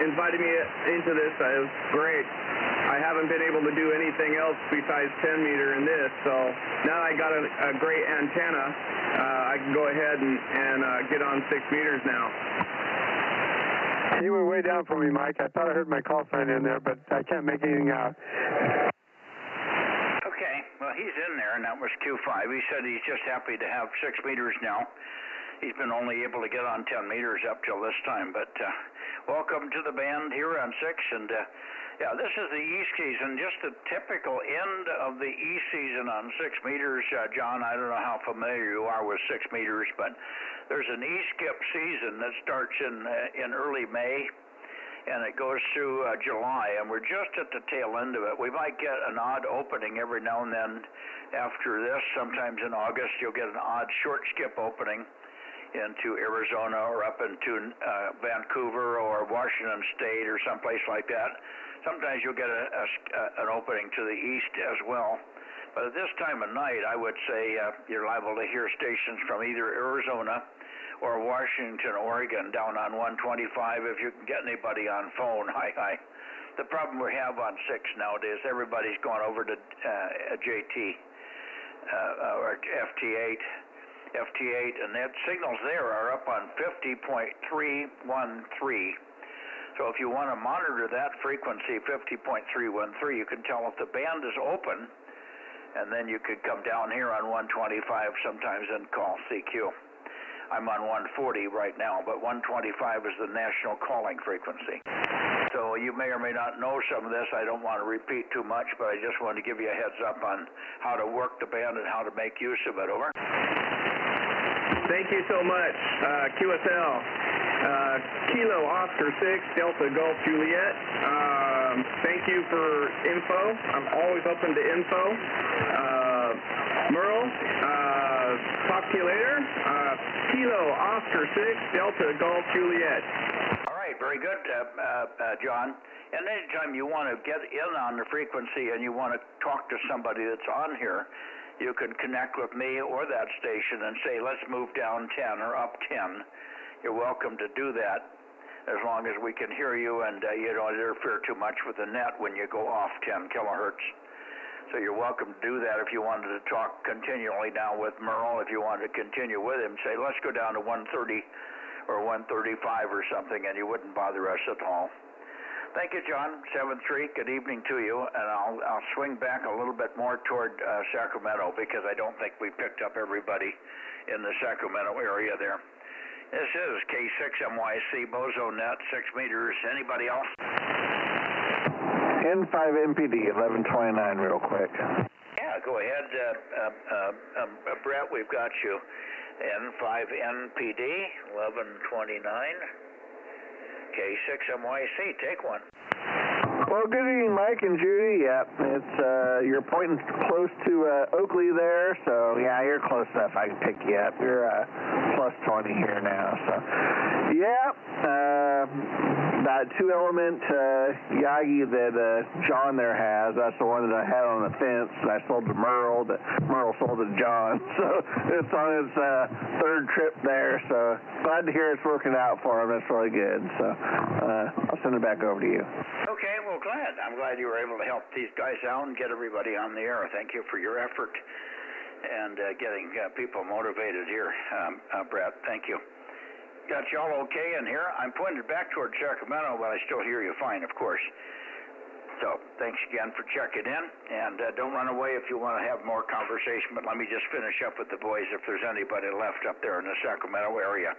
inviting me into this. It was great. I haven't been able to do anything else besides 10 meter in this, so now I got a great antenna. I can go ahead and get on 6 meters now. You were way down for me, Mike. I thought I heard my call sign in there, but I can't make anything out. Okay, well, he's in there, and that was Q5. He said he's just happy to have 6 meters now. He's been only able to get on 10 meters up till this time, but welcome to the band here on 6, and yeah, this is the E-season, just the typical end of the E-season on 6 meters. John, I don't know how familiar you are with 6 meters, but there's an e-skip season that starts in early May, and it goes through July, and we're just at the tail end of it. We might get an odd opening every now and then after this. Sometimes in August you'll get an odd short skip opening into Arizona or up into Vancouver or Washington State or someplace like that. Sometimes you'll get an opening to the east as well. But at this time of night, I would say you're liable to hear stations from either Arizona or Washington, Oregon, down on 125 if you can get anybody on phone. Hi. The problem we have on 6 nowadays, everybody's going over to JT or FT8, and that signals there are up on 50.313. So if you want to monitor that frequency, 50.313, you can tell if the band is open, and then you could come down here on 125 sometimes and call CQ. I'm on 140 right now, but 125 is the national calling frequency. So you may or may not know some of this. I don't want to repeat too much, but I just wanted to give you a heads up on how to work the band and how to make use of it. Over. Thank you so much, QSL. Kilo Oscar 6, Delta Golf Juliet. Thank you for info. I'm always open to info. Merle, talk to you later. Kilo Oscar 6, Delta Golf Juliet. All right, very good, John. And anytime you want to get in on the frequency and you want to talk to somebody that's on here, you can connect with me or that station and say, let's move down 10 or up 10. You're welcome to do that as long as we can hear you and you don't interfere too much with the net when you go off 10 kilohertz. So you're welcome to do that if you wanted to talk continually now with Merle. If you wanted to continue with him, say, let's go down to 130 or 135 or something, and you wouldn't bother us at all. Thank you, John. 7-3, good evening to you, and I'll swing back a little bit more toward Sacramento because I don't think we picked up everybody in the Sacramento area there. This is K6MYC, Bozo Net, 6 meters. Anybody else? N5MPD, 1129 real quick. Yeah, go ahead, Brett, we've got you. N5NPD, 1129. K6MYC, take one. Well, good evening, Mike and Judy. Yeah, it's you're pointing close to Oakley there, so yeah, you're close enough. I can pick you up. You're plus 20 here now, so yeah. That 2-element Yagi that John there has, that's the one that I had on the fence that I sold to Merle, that Merle sold to John. So it's on his third trip there, so glad to hear it's working out for him. That's really good. So I'll send it back over to you. Okay, well, glad. I'm glad you were able to help these guys out and get everybody on the air. Thank you for your effort and getting people motivated here, Brett. Thank you. Got you all okay in here. I'm pointed back toward Sacramento, but I still hear you fine, of course. So thanks again for checking in, and don't run away if you want to have more conversation, but let me just finish up with the boys if there's anybody left up there in the Sacramento area.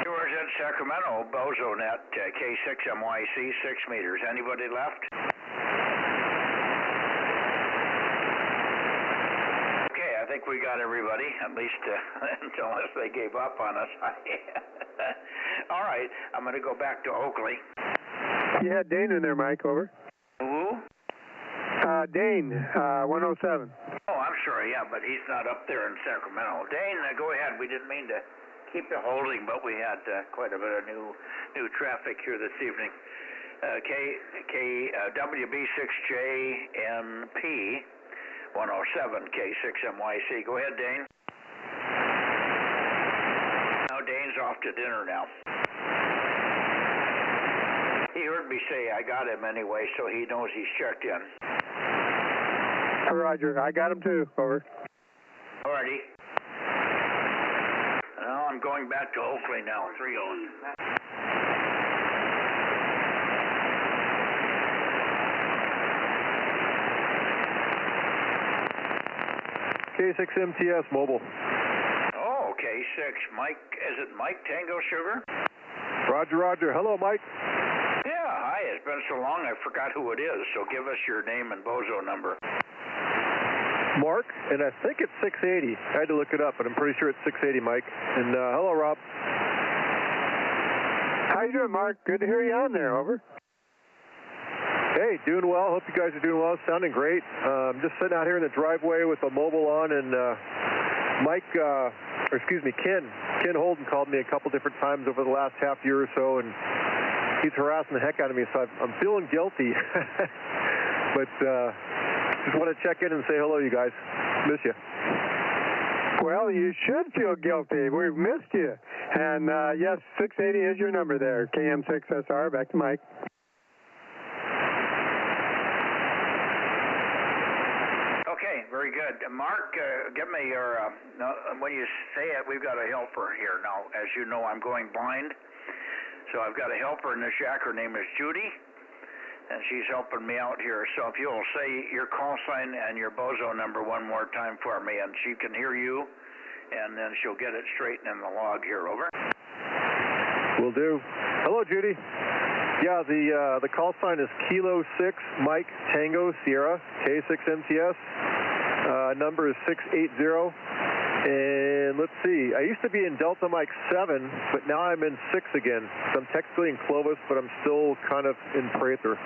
Yours in Sacramento, Bozo Net, K6MYC, 6 meters. Anybody left? I think we got everybody, at least unless they gave up on us. All right, I'm going to go back to Oakley. You had Dane in there, Mike, over. Who? Dane, 107. Oh, I'm sorry, yeah, but he's not up there in Sacramento. Dane, go ahead. We didn't mean to keep you holding, but we had quite a bit of new traffic here this evening. WB6JNP. 107 K6MYC. Go ahead, Dane. Now Dane's off to dinner now. He heard me say I got him anyway, so he knows he's checked in. Roger. I got him too. Over. Alrighty. Well, I'm going back to Oakley now. 3-0. K6MTS mobile. Oh, K6. Mike, is it Mike Tango Sugar? Roger. Hello, Mike. Yeah, hi. It's been so long I forgot who it is, so give us your name and Bozo number. Mark, and I think it's 680. I had to look it up, but I'm pretty sure it's 680, Mike. And hello, Rob. How you doing, Mark? Good to hear you on there. Over. Hey, doing well. Hope you guys are doing well. Sounding great. I'm just sitting out here in the driveway with the mobile on, and Ken Holden called me a couple different times over the last half year or so, and he's harassing the heck out of me, so I'm feeling guilty. But just want to check in and say hello, you guys. Miss you. Well, you should feel guilty. We've missed you. And yes, 680 is your number there. KM6SR. Back to Mike. Okay, very good. Mark, give me your, when you say it, we've got a helper here. Now, as you know, I'm going blind, so I've got a helper in the shack. Her name is Judy, and she's helping me out here. So if you'll say your call sign and your Bozo number one more time for me, and she can hear you, and then she'll get it straightened in the log here. Over. Will do. Hello, Judy. Yeah, the call sign is Kilo 6 Mike Tango Sierra K6MTS. Number is 680. And let's see, I used to be in Delta Mike 7, but now I'm in 6 again. So I'm technically in Clovis, but I'm still kind of in Prather.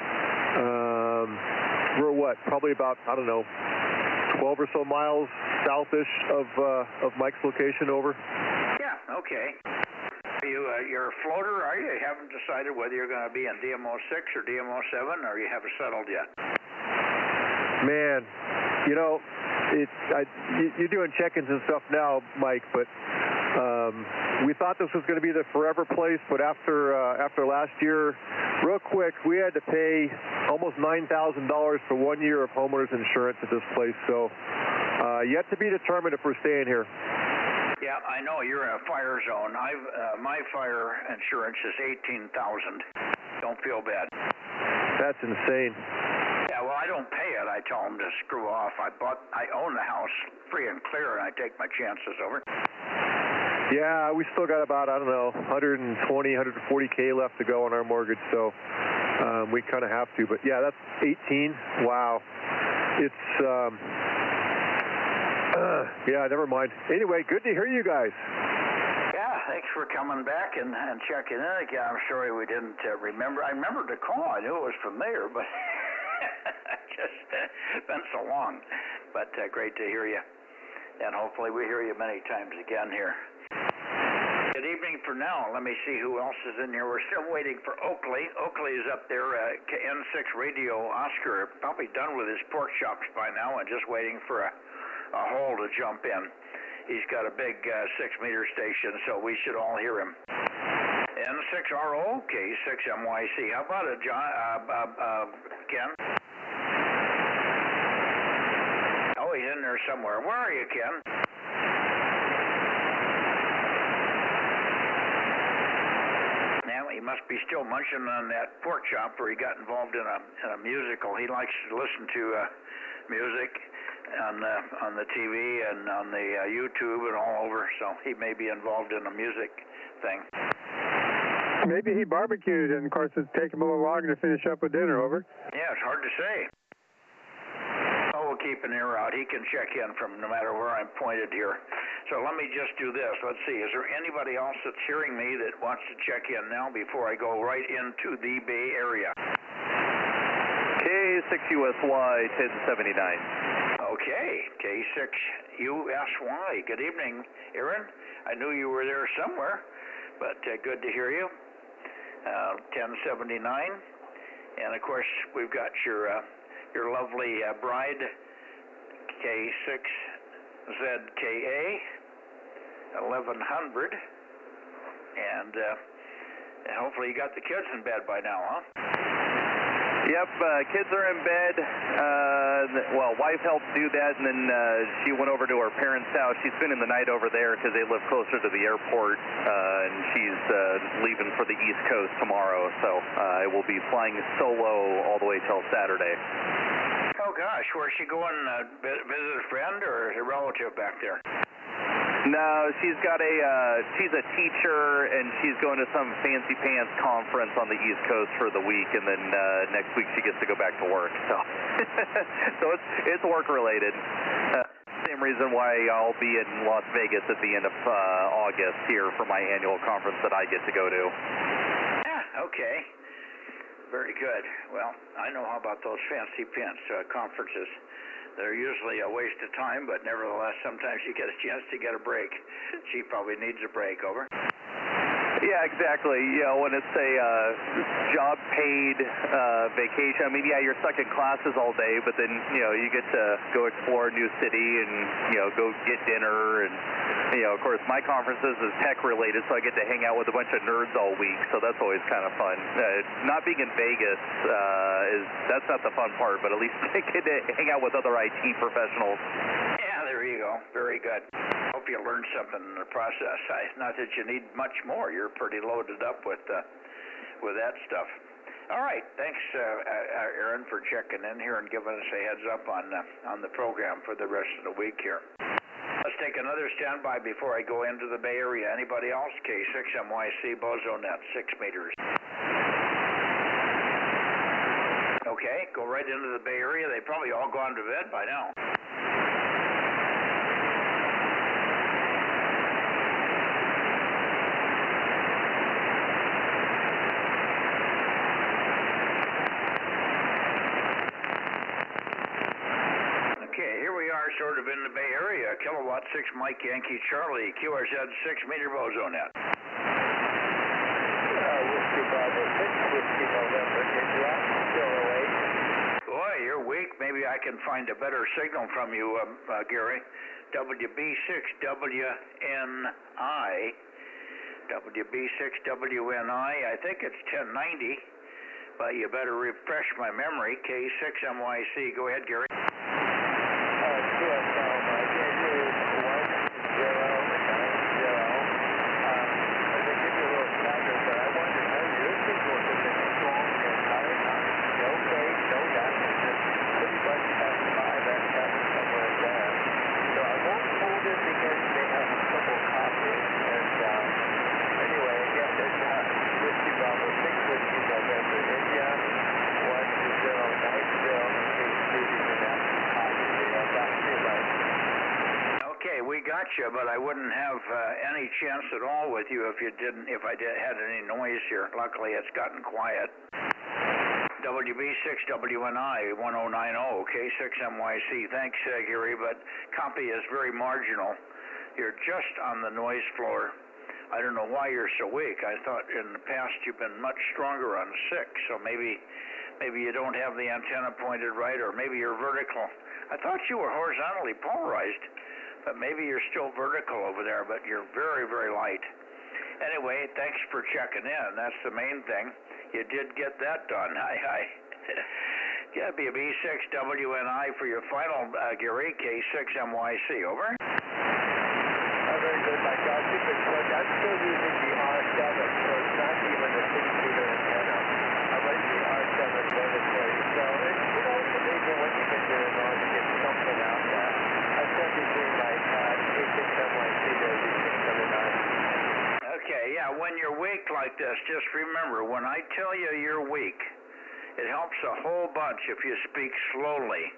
We're what? Probably about, I don't know, 12 or so miles south-ish of Mike's location. Over. Yeah. Okay. You're a floater, are you? You haven't decided whether you're going to be in DMO 6 or DMO 7, or you haven't settled yet? Man, you know, you're doing check-ins and stuff now, Mike, but we thought this was going to be the forever place, but after last year, real quick, we had to pay almost $9,000 for 1 year of homeowners insurance at this place, so yet to be determined if we're staying here. Yeah, I know you're in a fire zone. My fire insurance is $18,000. Don't feel bad. That's insane. Yeah, well, I don't pay it. I tell them to screw off. I own the house free and clear, and I take my chances. Over. Yeah, we still got about, I don't know, 120, 140K left to go on our mortgage, so we kind of have to. But yeah, that's 18. Wow. It's yeah, never mind. Anyway, good to hear you guys. Yeah, thanks for coming back and checking in again. I'm sorry we didn't remember. I remembered the call. I knew it was familiar, but just been so long. But great to hear you. And hopefully we hear you many times again here. Good evening for now. Let me see who else is in here. We're still waiting for Oakley. Oakley is up there, N6 Radio Oscar, probably done with his pork chops by now and just waiting for a hole to jump in. He's got a big 6-meter station, so we should all hear him. N6RO, K6MYC. How about it, John? Ken? Oh, he's in there somewhere. Where are you, Ken? Now, he must be still munching on that pork chop where he got involved in a musical. He likes to listen to music on the TV and on the YouTube and all over, so he may be involved in a music thing. Maybe he barbecued, and of course it's taken him a little longer to finish up with dinner. Over. Yeah, it's hard to say. Oh, we'll keep an ear out. He can check in from no matter where I'm pointed here. So let me just do this. Let's see. Is there anybody else that's hearing me that wants to check in now before I go right into the Bay Area? K6USY 1079. Okay, K6USY. Good evening, Aaron. I knew you were there somewhere, but good to hear you. 1079. And of course, we've got your lovely bride, K6ZKA 1100. And hopefully you got the kids in bed by now, huh? Yep, kids are in bed. Well, wife helped do that, and then she went over to her parents' house. She's spending the night over there because they live closer to the airport, and she's leaving for the East Coast tomorrow. So I will be flying solo all the way till Saturday. Oh, gosh. Where's she going? Visit a friend or a relative back there? No, she's a teacher, and she's going to some fancy pants conference on the East Coast for the week, and then next week she gets to go back to work. So, so it's work related. Same reason why I'll be in Las Vegas at the end of August here for my annual conference that I get to go to. Yeah, okay. Very good. Well, I know how about those fancy pants conferences. They're usually a waste of time, but nevertheless, sometimes you get a chance to get a break. She probably needs a break, over. Yeah, exactly. You know, when it's a job-paid vacation, I mean, yeah, you're stuck in classes all day, but then, you know, you get to go explore a new city and, you know, go get dinner. And, you know, of course, my conferences is tech-related, so I get to hang out with a bunch of nerds all week, so that's always kind of fun. Not being in Vegas, that's not the fun part, but at least I get to hang out with other IT professionals. Yeah, there you go. Very good. Hope you learned something in the process. Not that you need much more. You're pretty loaded up with that stuff. All right. Thanks, Aaron, for checking in here and giving us a heads up on the program for the rest of the week here. Let's take another standby before I go into the Bay Area. Anybody else? K6MYC, Bozo Net, 6 meters. Okay, go right into the Bay Area. They've probably all gone to bed by now. Sort of in the Bay Area, Kilowatt 6 Mike Yankee Charlie, QRZ 6 meter Bozo Net. Whiskey Bravo 6, Whiskey November, India, still awake. Boy, you're weak. Maybe I can find a better signal from you, Gary. WB6WNI. WB6WNI, I think it's 1090, but you better refresh my memory. K6MYC, go ahead, Gary. Gotcha, but I wouldn't have any chance at all with you if I had any noise here. Luckily, it's gotten quiet. WB6WNI 1090, K6MYC. Thanks, Gary, but copy is very marginal. You're just on the noise floor. I don't know why you're so weak. I thought in the past you've been much stronger on 6, so maybe you don't have the antenna pointed right, or maybe you're vertical. I thought you were horizontally polarized, but maybe you're still vertical over there, but you're very, very light. Anyway, thanks for checking in. That's the main thing. You did get that done. Hi. WB6WNI for your final, Gary, K6MYC, over. Very good, Mike. I'll keep it quick. I'm still using the R7, so it's not even a 6-meter antenna. I'm running the R7 vertically, so it's amazing what you can do in order to get something out there. I'm still between my K6MYC there, Okay, yeah, when you're weak like this, just remember, when I tell you you're weak, it helps a whole bunch if you speak slowly.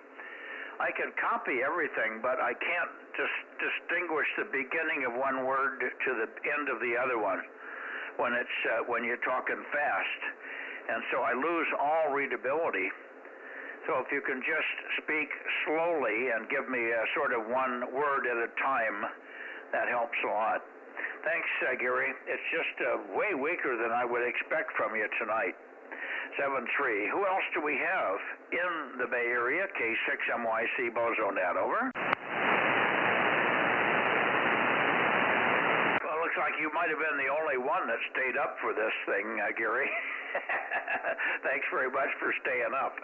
I can copy everything, but I can't distinguish the beginning of one word to the end of the other one when you're talking fast, and so I lose all readability. So if you can just speak slowly and give me sort of one word at a time, that helps a lot. Thanks, Gary. It's just way weaker than I would expect from you tonight. 7-3. Who else do we have in the Bay Area? K6MYC, Bozo Net, over. Well, looks like you might have been the only one that stayed up for this thing, Gary. Thanks very much for staying up.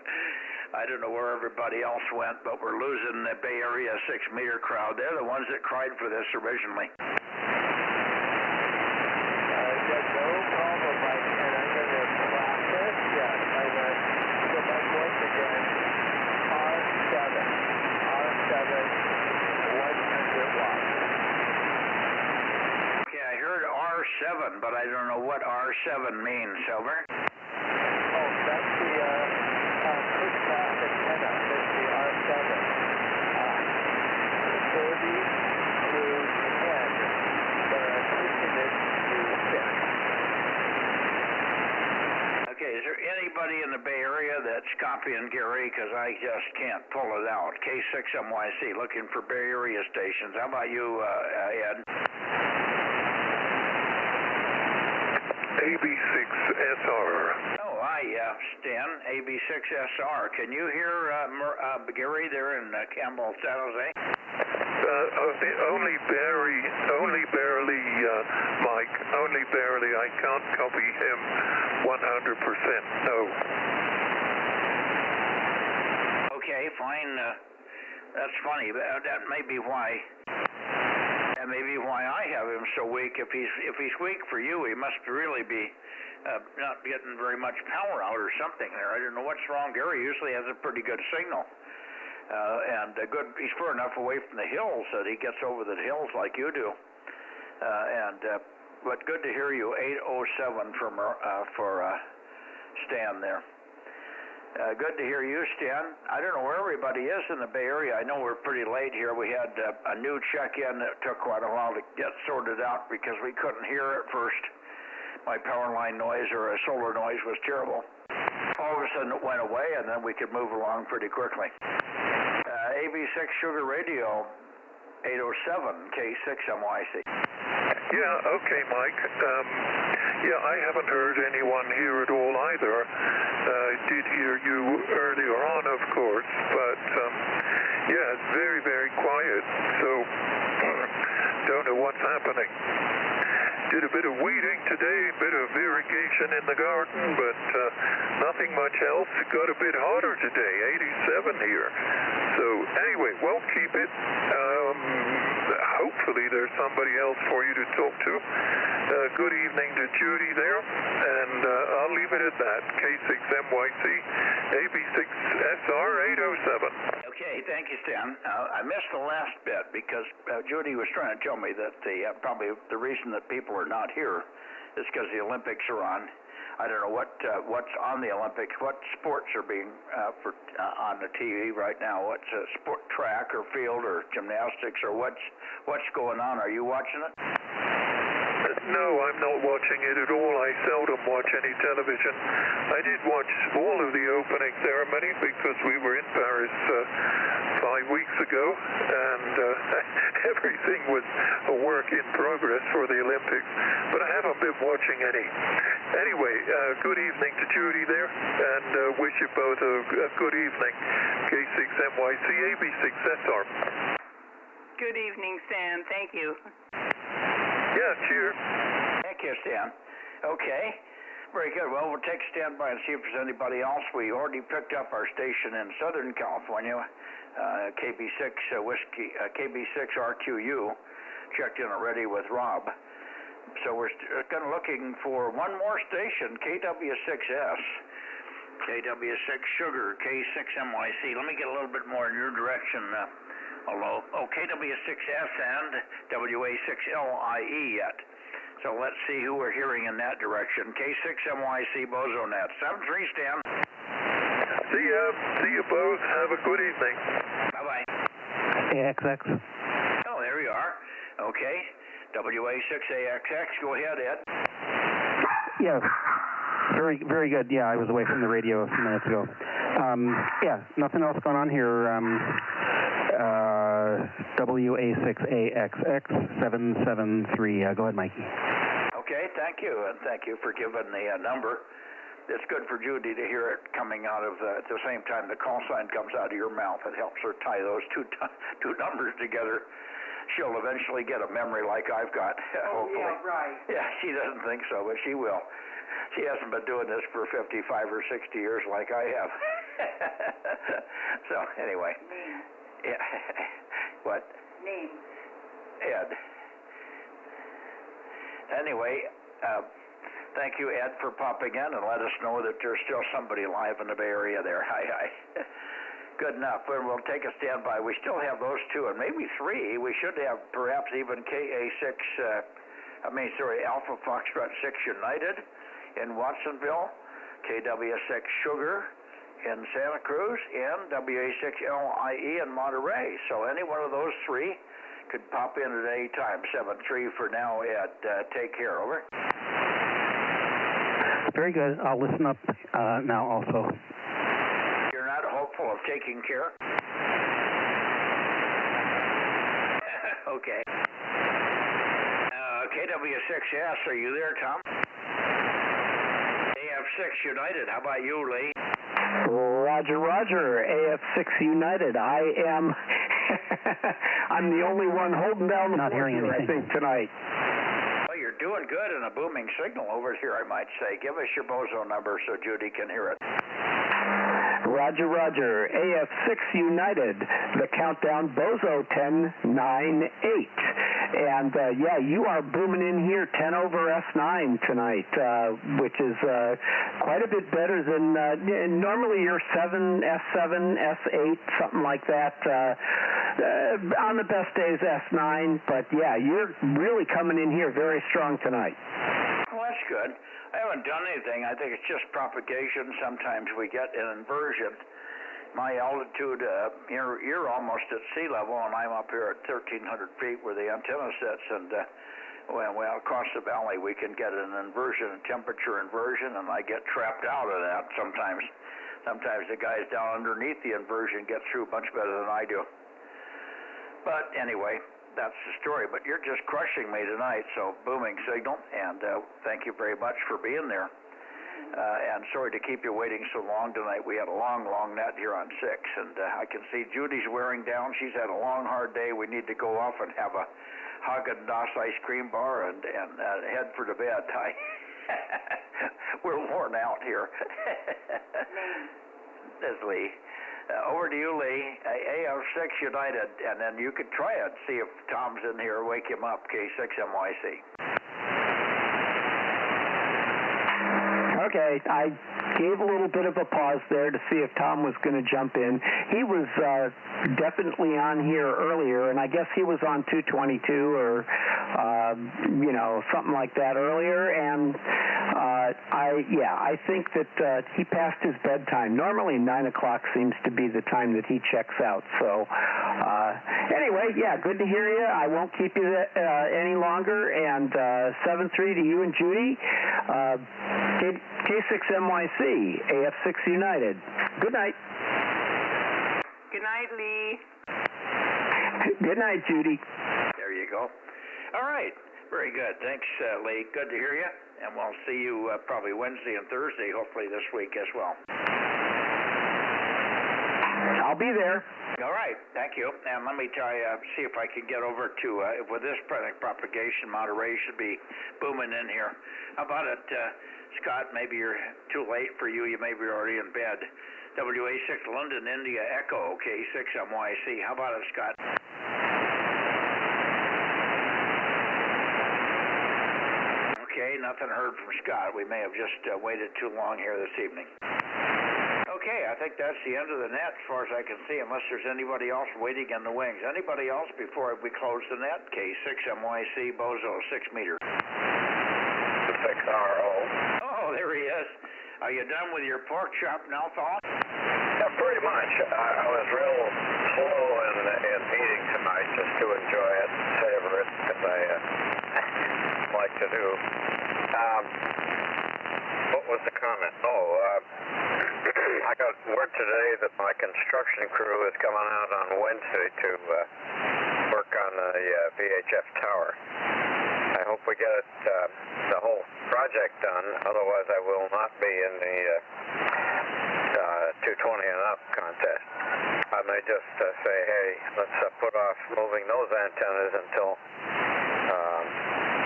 I don't know where everybody else went, but we're losing the Bay Area 6-meter crowd. They're the ones that cried for this originally. No problem, Mike, and I'm going to practice. Yes, I'm going to go back once again. R7, 100 watts. R7, but I don't know what R7 means, Silver. Oh, that's the pushback antenna. That's the R7. 40 through 10, but I'm pushing it to 10. Okay, is there anybody in the Bay Area that's copying Gary? Because I just can't pull it out. K6MYC, looking for Bay Area stations. How about you, Ed? AB6SR. Oh, hi, Stan, AB6SR. Can you hear Gary there in Campbell, San Jose? Only barely, Mike. Only barely. I can't copy him 100%. No. Okay, fine. That's funny. That may be why. That may be why I have him so weak. If he's weak for you, he must really be not getting very much power out or something there. I don't know what's wrong. Gary usually has a pretty good signal. He's far enough away from the hills that he gets over the hills like you do. But good to hear you. 807 for Stan there. Good to hear you, Stan. I don't know where everybody is in the Bay Area. I know we're pretty late here. We had a new check-in that took quite a while to get sorted out because we couldn't hear at first. My power line noise or a solar noise was terrible. All of a sudden it went away, and then we could move along pretty quickly. AB6 Sugar Radio, 807 K6MYC. Yeah, okay, Mike. Yeah, I haven't heard anyone here at all either. I did hear you earlier on, of course, but yeah, it's very, very quiet, so don't know what's happening. Did a bit of weeding today, a bit of irrigation in the garden, but nothing much else. It got a bit hotter today, 87 here. So anyway, won't keep it. Hopefully there's somebody else for you to talk to. Good evening to Judy there, and I'll leave it at that. K6MYC, AB6SR 807. Okay, thank you, Stan. I missed the last bit because Judy was trying to tell me that probably the reason that people are not here is because the Olympics are on. I don't know what's on the Olympics. What sports are being on the TV right now? What's sport, track or field or gymnastics or what's going on? Are you watching it? No, I'm not watching it at all. I seldom watch any television. I did watch all of the opening ceremony because we were in Paris 5 weeks ago, and everything was a work in progress for the Olympics, but I haven't been watching any. Anyway, good evening to Judy there, and wish you both a good evening. K6MYC, AB6SR. Good evening, Stan. Thank you. Yeah, cheers. Thank you, Stan. Okay, very good. Well, we'll take a standby and see if there's anybody else. We already picked up our station in Southern California, KB6 Whiskey, KB6RQU, checked in already with Rob. So we're kind of looking for one more station, KW6S, KW6 Sugar, K6MYC. Let me get a little bit more in your direction. Hello. Oh, KW6S and WA6LIE yet. So let's see who we're hearing in that direction. K6MYC Bozo Net. 73, Stan. See you both. Have a good evening. Bye-bye. AXX. Oh, there you are. Okay. WA6AXX. Go ahead, Ed. Yeah. Very, very good. Yeah, I was away from the radio a few minutes ago. Yeah, nothing else going on here. WA6AXX 773. Go ahead, Mikey. Okay, thank you, and thank you for giving the number. It's good for Judy to hear it coming out of at the same time the call sign comes out of your mouth. It helps her tie those two numbers together. She'll eventually get a memory like I've got, hopefully. Yeah, right. Yeah, she doesn't think so, but she will. She hasn't been doing this for 55 or 60 years like I have. So, anyway. Name. Yeah. What? Name. Ed. Anyway, thank you, Ed, for popping in and let us know that there's still somebody alive in the Bay Area there. Hi. Good enough. We'll take a standby. We still have those two, and maybe three. We should have perhaps even KA6 Alpha Foxtrot 6 United in Watsonville, KW6 Sugar in Santa Cruz, and WA6LIE in Monterey. So any one of those three could pop in at any time. 7-3 for now, Ed. Take care, over. Very good. I'll listen up now also. You're not hopeful of taking care? Okay. KW6S, are you there, Tom? AF6 United, how about you, Lee? Roger, Roger. AF6 United. I am. I'm the only one holding down the Not hearing anything. I think, tonight. Well, you're doing good in a booming signal over here, I might say. Give us your Bozo number so Judy can hear it. Roger, Roger. AF6 United. The countdown, Bozo 10-9-8. And, yeah, you are booming in here 10 over S9 tonight, which is quite a bit better than normally you're 7, S7, S8, something like that. On the best days, S9. But, yeah, you're really coming in here very strong tonight. Well, that's good. I haven't done anything. I think it's just propagation. Sometimes we get an inversion. My altitude, you're almost at sea level, and I'm up here at 1,300 feet where the antenna sits. And well, across the valley, we can get an inversion, a temperature inversion, and I get trapped out of that sometimes. Sometimes the guys down underneath the inversion get through much better than I do. But anyway, that's the story. But you're just crushing me tonight, so booming signal, and thank you very much for being there. And sorry to keep you waiting so long tonight. We had a long net here on 6, and I can see Judy's wearing down. She's had a long, hard day. We need to go off and have a Haagen-Dazs ice cream bar and head for the bed. We're worn out here. That's Lee. Over to you, Lee. AF6 United, and then you could try it, see if Tom's in here, wake him up, K6MYC. Okay, I gave a little bit of a pause there to see if Tom was going to jump in. He was definitely on here earlier, and I guess he was on 222 or, something like that earlier, and I think that he passed his bedtime. Normally 9 o'clock seems to be the time that he checks out. So anyway, yeah, good to hear you. I won't keep you any longer, and 7-3 to you and Judy. K6MYC, AF6 United. Good night. Good night, Lee. Good night, Judy. There you go. All right. Very good. Thanks, Lee. Good to hear you. And we'll see you probably Wednesday and Thursday, hopefully this week as well. I'll be there. All right. Thank you. And let me try, see if I can get over to, with this propagation, Monterey should be booming in here. How about it, Scott? Maybe you're too late for you. You may be already in bed. WA6 London, India, Echo, K6MYC. How about it, Scott? Okay, nothing heard from Scott. We may have just waited too long here this evening. Okay, I think that's the end of the net as far as I can see, unless there's anybody else waiting in the wings. Anybody else before we close the net? K6MYC, Bozo, 6 meters. 6RO. Oh, there he is. Are you done with your pork chop now, Thon? Yeah, pretty much. I was real slow in eating tonight just to enjoy it, savor it, as I like to do. What was the comment? I got word today that my construction crew is coming out on Wednesday to work on the VHF tower. I hope we get the whole project done, otherwise I will not be in the 220 and up contest. I may just say, hey, let's put off moving those antennas until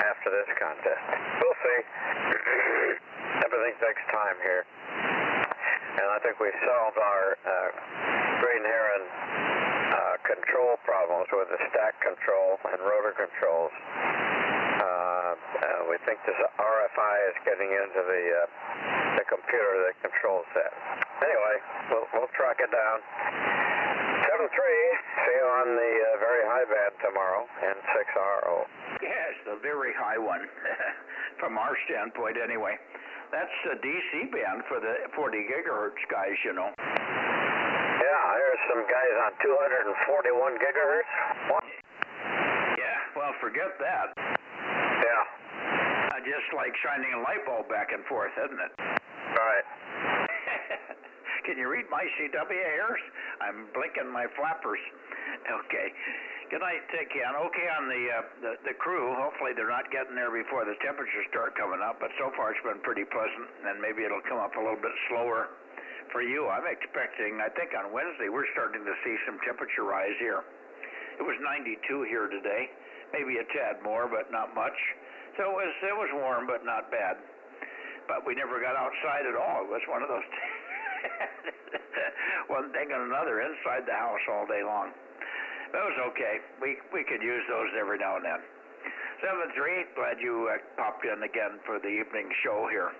after this contest. We'll see. Everything takes time here. And I think we solved our green heron control problems with the stack control and rotor controls. We think this RFI is getting into the computer that controls that. Anyway, we'll track it down. 7-3, see you on the very high band. tomorrow and 6RO. Yes, the very high one, from our standpoint anyway. That's the DC band for the 40 gigahertz guys, you know. Yeah, there's some guys on 241 gigahertz. What? Yeah, well, forget that. Yeah. Just like shining a light bulb back and forth, isn't it? Right. Can you read my CW hairs? I'm blinking my flappers. Okay. Good night, Ken. Okay, on the crew, hopefully they're not getting there before the temperatures start coming up, but so far it's been pretty pleasant, and maybe it'll come up a little bit slower for you. I'm expecting, I think on Wednesday, we're starting to see some temperature rise here. It was 92 here today, maybe a tad more, but not much. So it was warm, but not bad. But we never got outside at all. It was one of those one thing and another inside the house all day long. That was okay. We could use those every now and then. 7-3, glad you popped in again for the evening show here.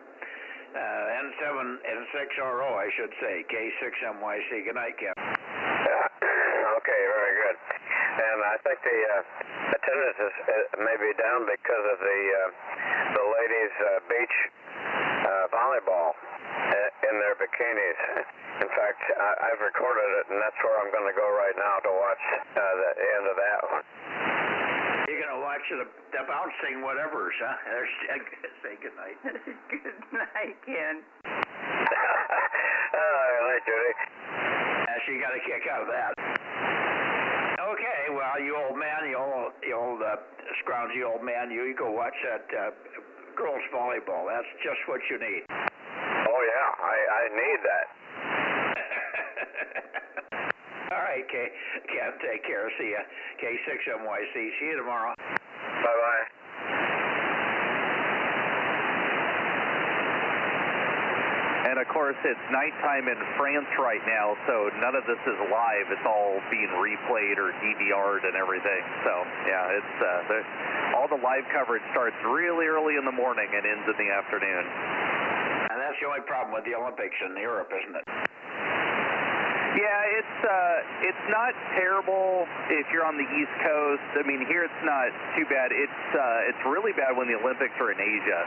N7 and 6RO, I should say. K6MYC. Good night, Ken. Okay, very good. And I think the attendance is may be down because of the ladies' beach volleyball in their bikinis. In fact, I've recorded it, and that's where I'm going to go right now to watch the end of that one. You're going to watch the bouncing whatevers, huh? Say good night. Good night, Ken. Good night, Judy. She got a kick out of that. Okay, well, you old man, you old scroungy old man, you go watch that girls volleyball. That's just what you need. Oh yeah, I need that. All right, Ken, take care. See ya. K6MYC. See you tomorrow. Bye-bye. And of course, it's nighttime in France right now, so none of this is live. It's all being replayed or DVR'd and everything. So yeah, it's all the live coverage starts really early in the morning and ends in the afternoon. And that's the only problem with the Olympics in Europe, isn't it? Yeah, it's not terrible if you're on the East Coast. I mean, here it's not too bad. It's really bad when the Olympics are in Asia.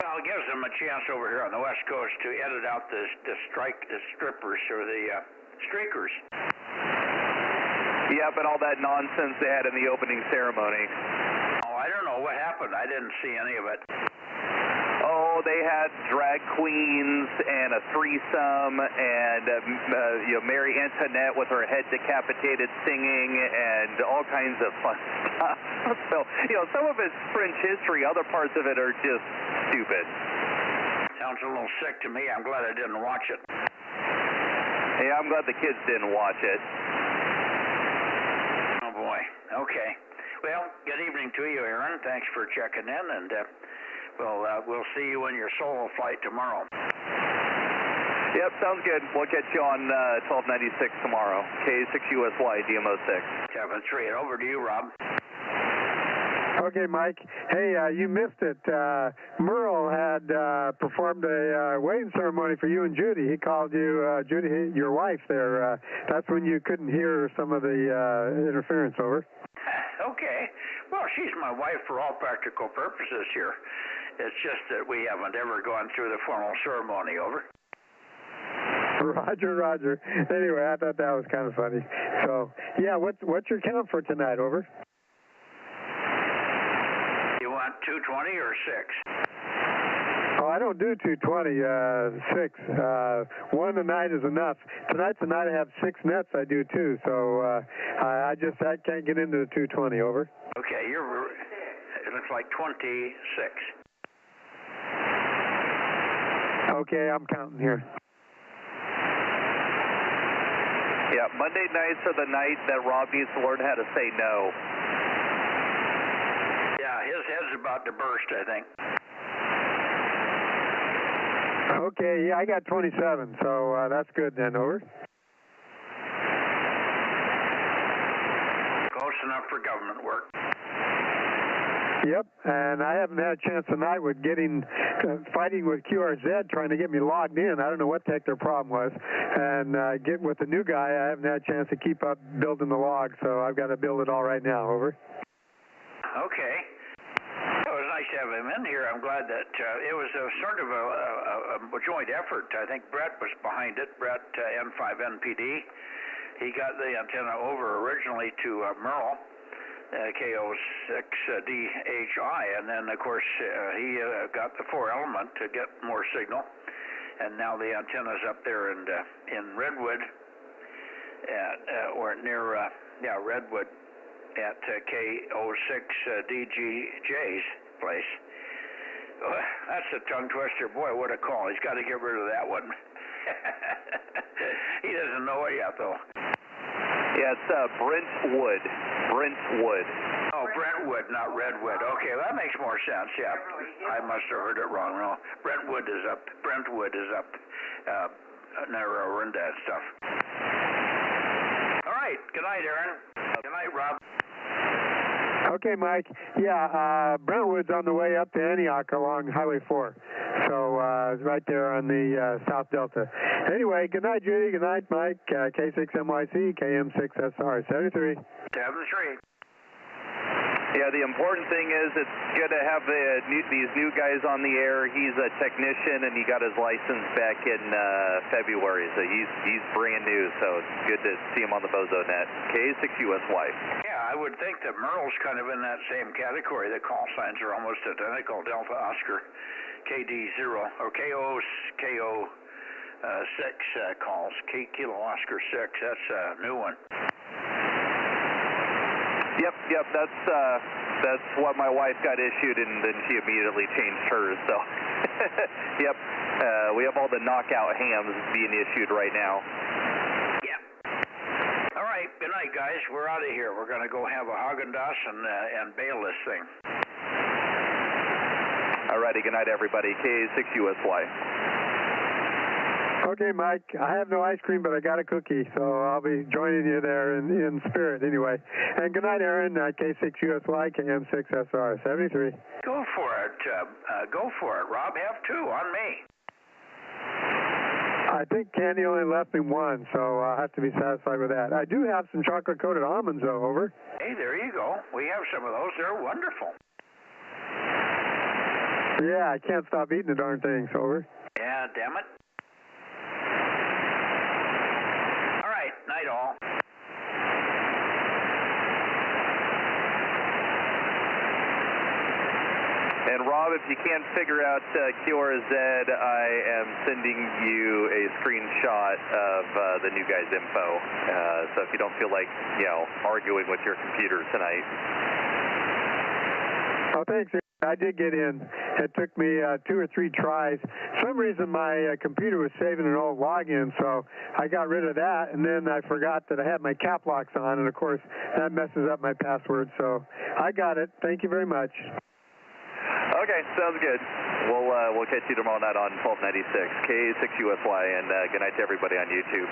Well, it gives them a chance over here on the West Coast to edit out the strippers or the streakers. Yeah, but all that nonsense they had in the opening ceremony. Oh, I don't know what happened. I didn't see any of it. Oh, they had drag queens and a threesome, and Mary Antoinette with her head decapitated singing, and all kinds of fun stuff. So, some of it's French history. Other parts of it are just stupid. Sounds a little sick to me. I'm glad I didn't watch it. Yeah, I'm glad the kids didn't watch it. Oh boy. Okay. Well, good evening to you, Aaron. Thanks for checking in, and we'll see you in your solo flight tomorrow. Yep, sounds good. We'll catch you on 1296 tomorrow. K6USY, DMO6. 7-3. And over to you, Rob. Okay, Mike. Hey, you missed it. Merle had performed a wedding ceremony for you and Judy. He called you, Judy, your wife there. That's when you couldn't hear some of the interference, over. Okay. Well, she's my wife for all practical purposes here. It's just that we haven't ever gone through the formal ceremony, over. Roger. Anyway, I thought that was kind of funny. So, yeah, what's your count for tonight, over? You want 220 or 6? Oh, I don't do 220, 6. One a night is enough. Tonight's the night I have 6 nets I do too, so I can't get into the 220, over. Okay, it looks like 26. Okay, I'm counting here. Yeah, Monday nights are the night that Rob needs to learn how to say no. Yeah, his head's about to burst, I think. Okay, yeah, I got 27, so that's good then, over. Close enough for government work. Yep, and I haven't had a chance tonight with fighting with QRZ, trying to get me logged in. I don't know what the heck their problem was. And get with the new guy, I haven't had a chance to keep up building the log, so I've got to build it all right now. Over. Okay. It was nice to have him in here. I'm glad that it was a sort of a joint effort. I think Brett was behind it, Brett N5NPD. He got the antenna over originally to Merle, KO6DHI, and then, of course, he got the 4-element to get more signal. And now the antenna's up there in Redwood, or near, Redwood, at KO6DGJ's place. That's a tongue twister. Boy, what a call. He's got to get rid of that one. He doesn't know it yet, though. Yeah, it's Brentwood. Brentwood. Oh, Brentwood, not Redwood. Okay, that makes more sense, yeah. I must have heard it wrong. No, Brentwood is up near Orinda and stuff. All right, good night, Aaron. Good night, Rob. Okay, Mike. Yeah, Brentwood's on the way up to Antioch along Highway 4. So it's right there on the South Delta. Anyway, good night, Judy. Good night, Mike. K6MYC, KM6SR, 73. 73. Yeah, the important thing is it's good to have these new guys on the air. He's a technician, and he got his license back in February, so he's brand new, so it's good to see him on the Bozo Net. K6USY. Yeah, I would think that Merle's kind of in that same category. The call signs are almost identical. Delta Oscar, KD0, or KO6 calls. Kilo Oscar 6, that's a new one. Yep, that's what my wife got issued, and then she immediately changed hers, so. Yep, we have all the knockout hams being issued right now. Yeah. All right, good night, guys. We're out of here. We're going to go have a Haagen-Dazs and bail this thing. All righty, good night, everybody. K6USY. Okay, Mike, I have no ice cream, but I got a cookie, so I'll be joining you there in spirit anyway. And good night, Aaron, K6USY, KM6SR, 73. Go for it. Go for it. Rob, have two on me. I think Candy only left me one, so I'll have to be satisfied with that. I do have some chocolate-coated almonds, though, over. Hey, there you go. We have some of those. They're wonderful. Yeah, I can't stop eating the darn things, over. Yeah, damn it. Night all. And Rob, if you can't figure out QRZ, I am sending you a screenshot of the new guy's info. So if you don't feel like, arguing with your computer tonight. Oh, thanks. I did get in. It took me 2 or 3 tries. For some reason, my computer was saving an old login, so I got rid of that, and then I forgot that I had my cap locks on, and of course, that messes up my password. So I got it. Thank you very much. Okay, sounds good. We'll catch you tomorrow night on 1296 K6USY, and good night to everybody on YouTube.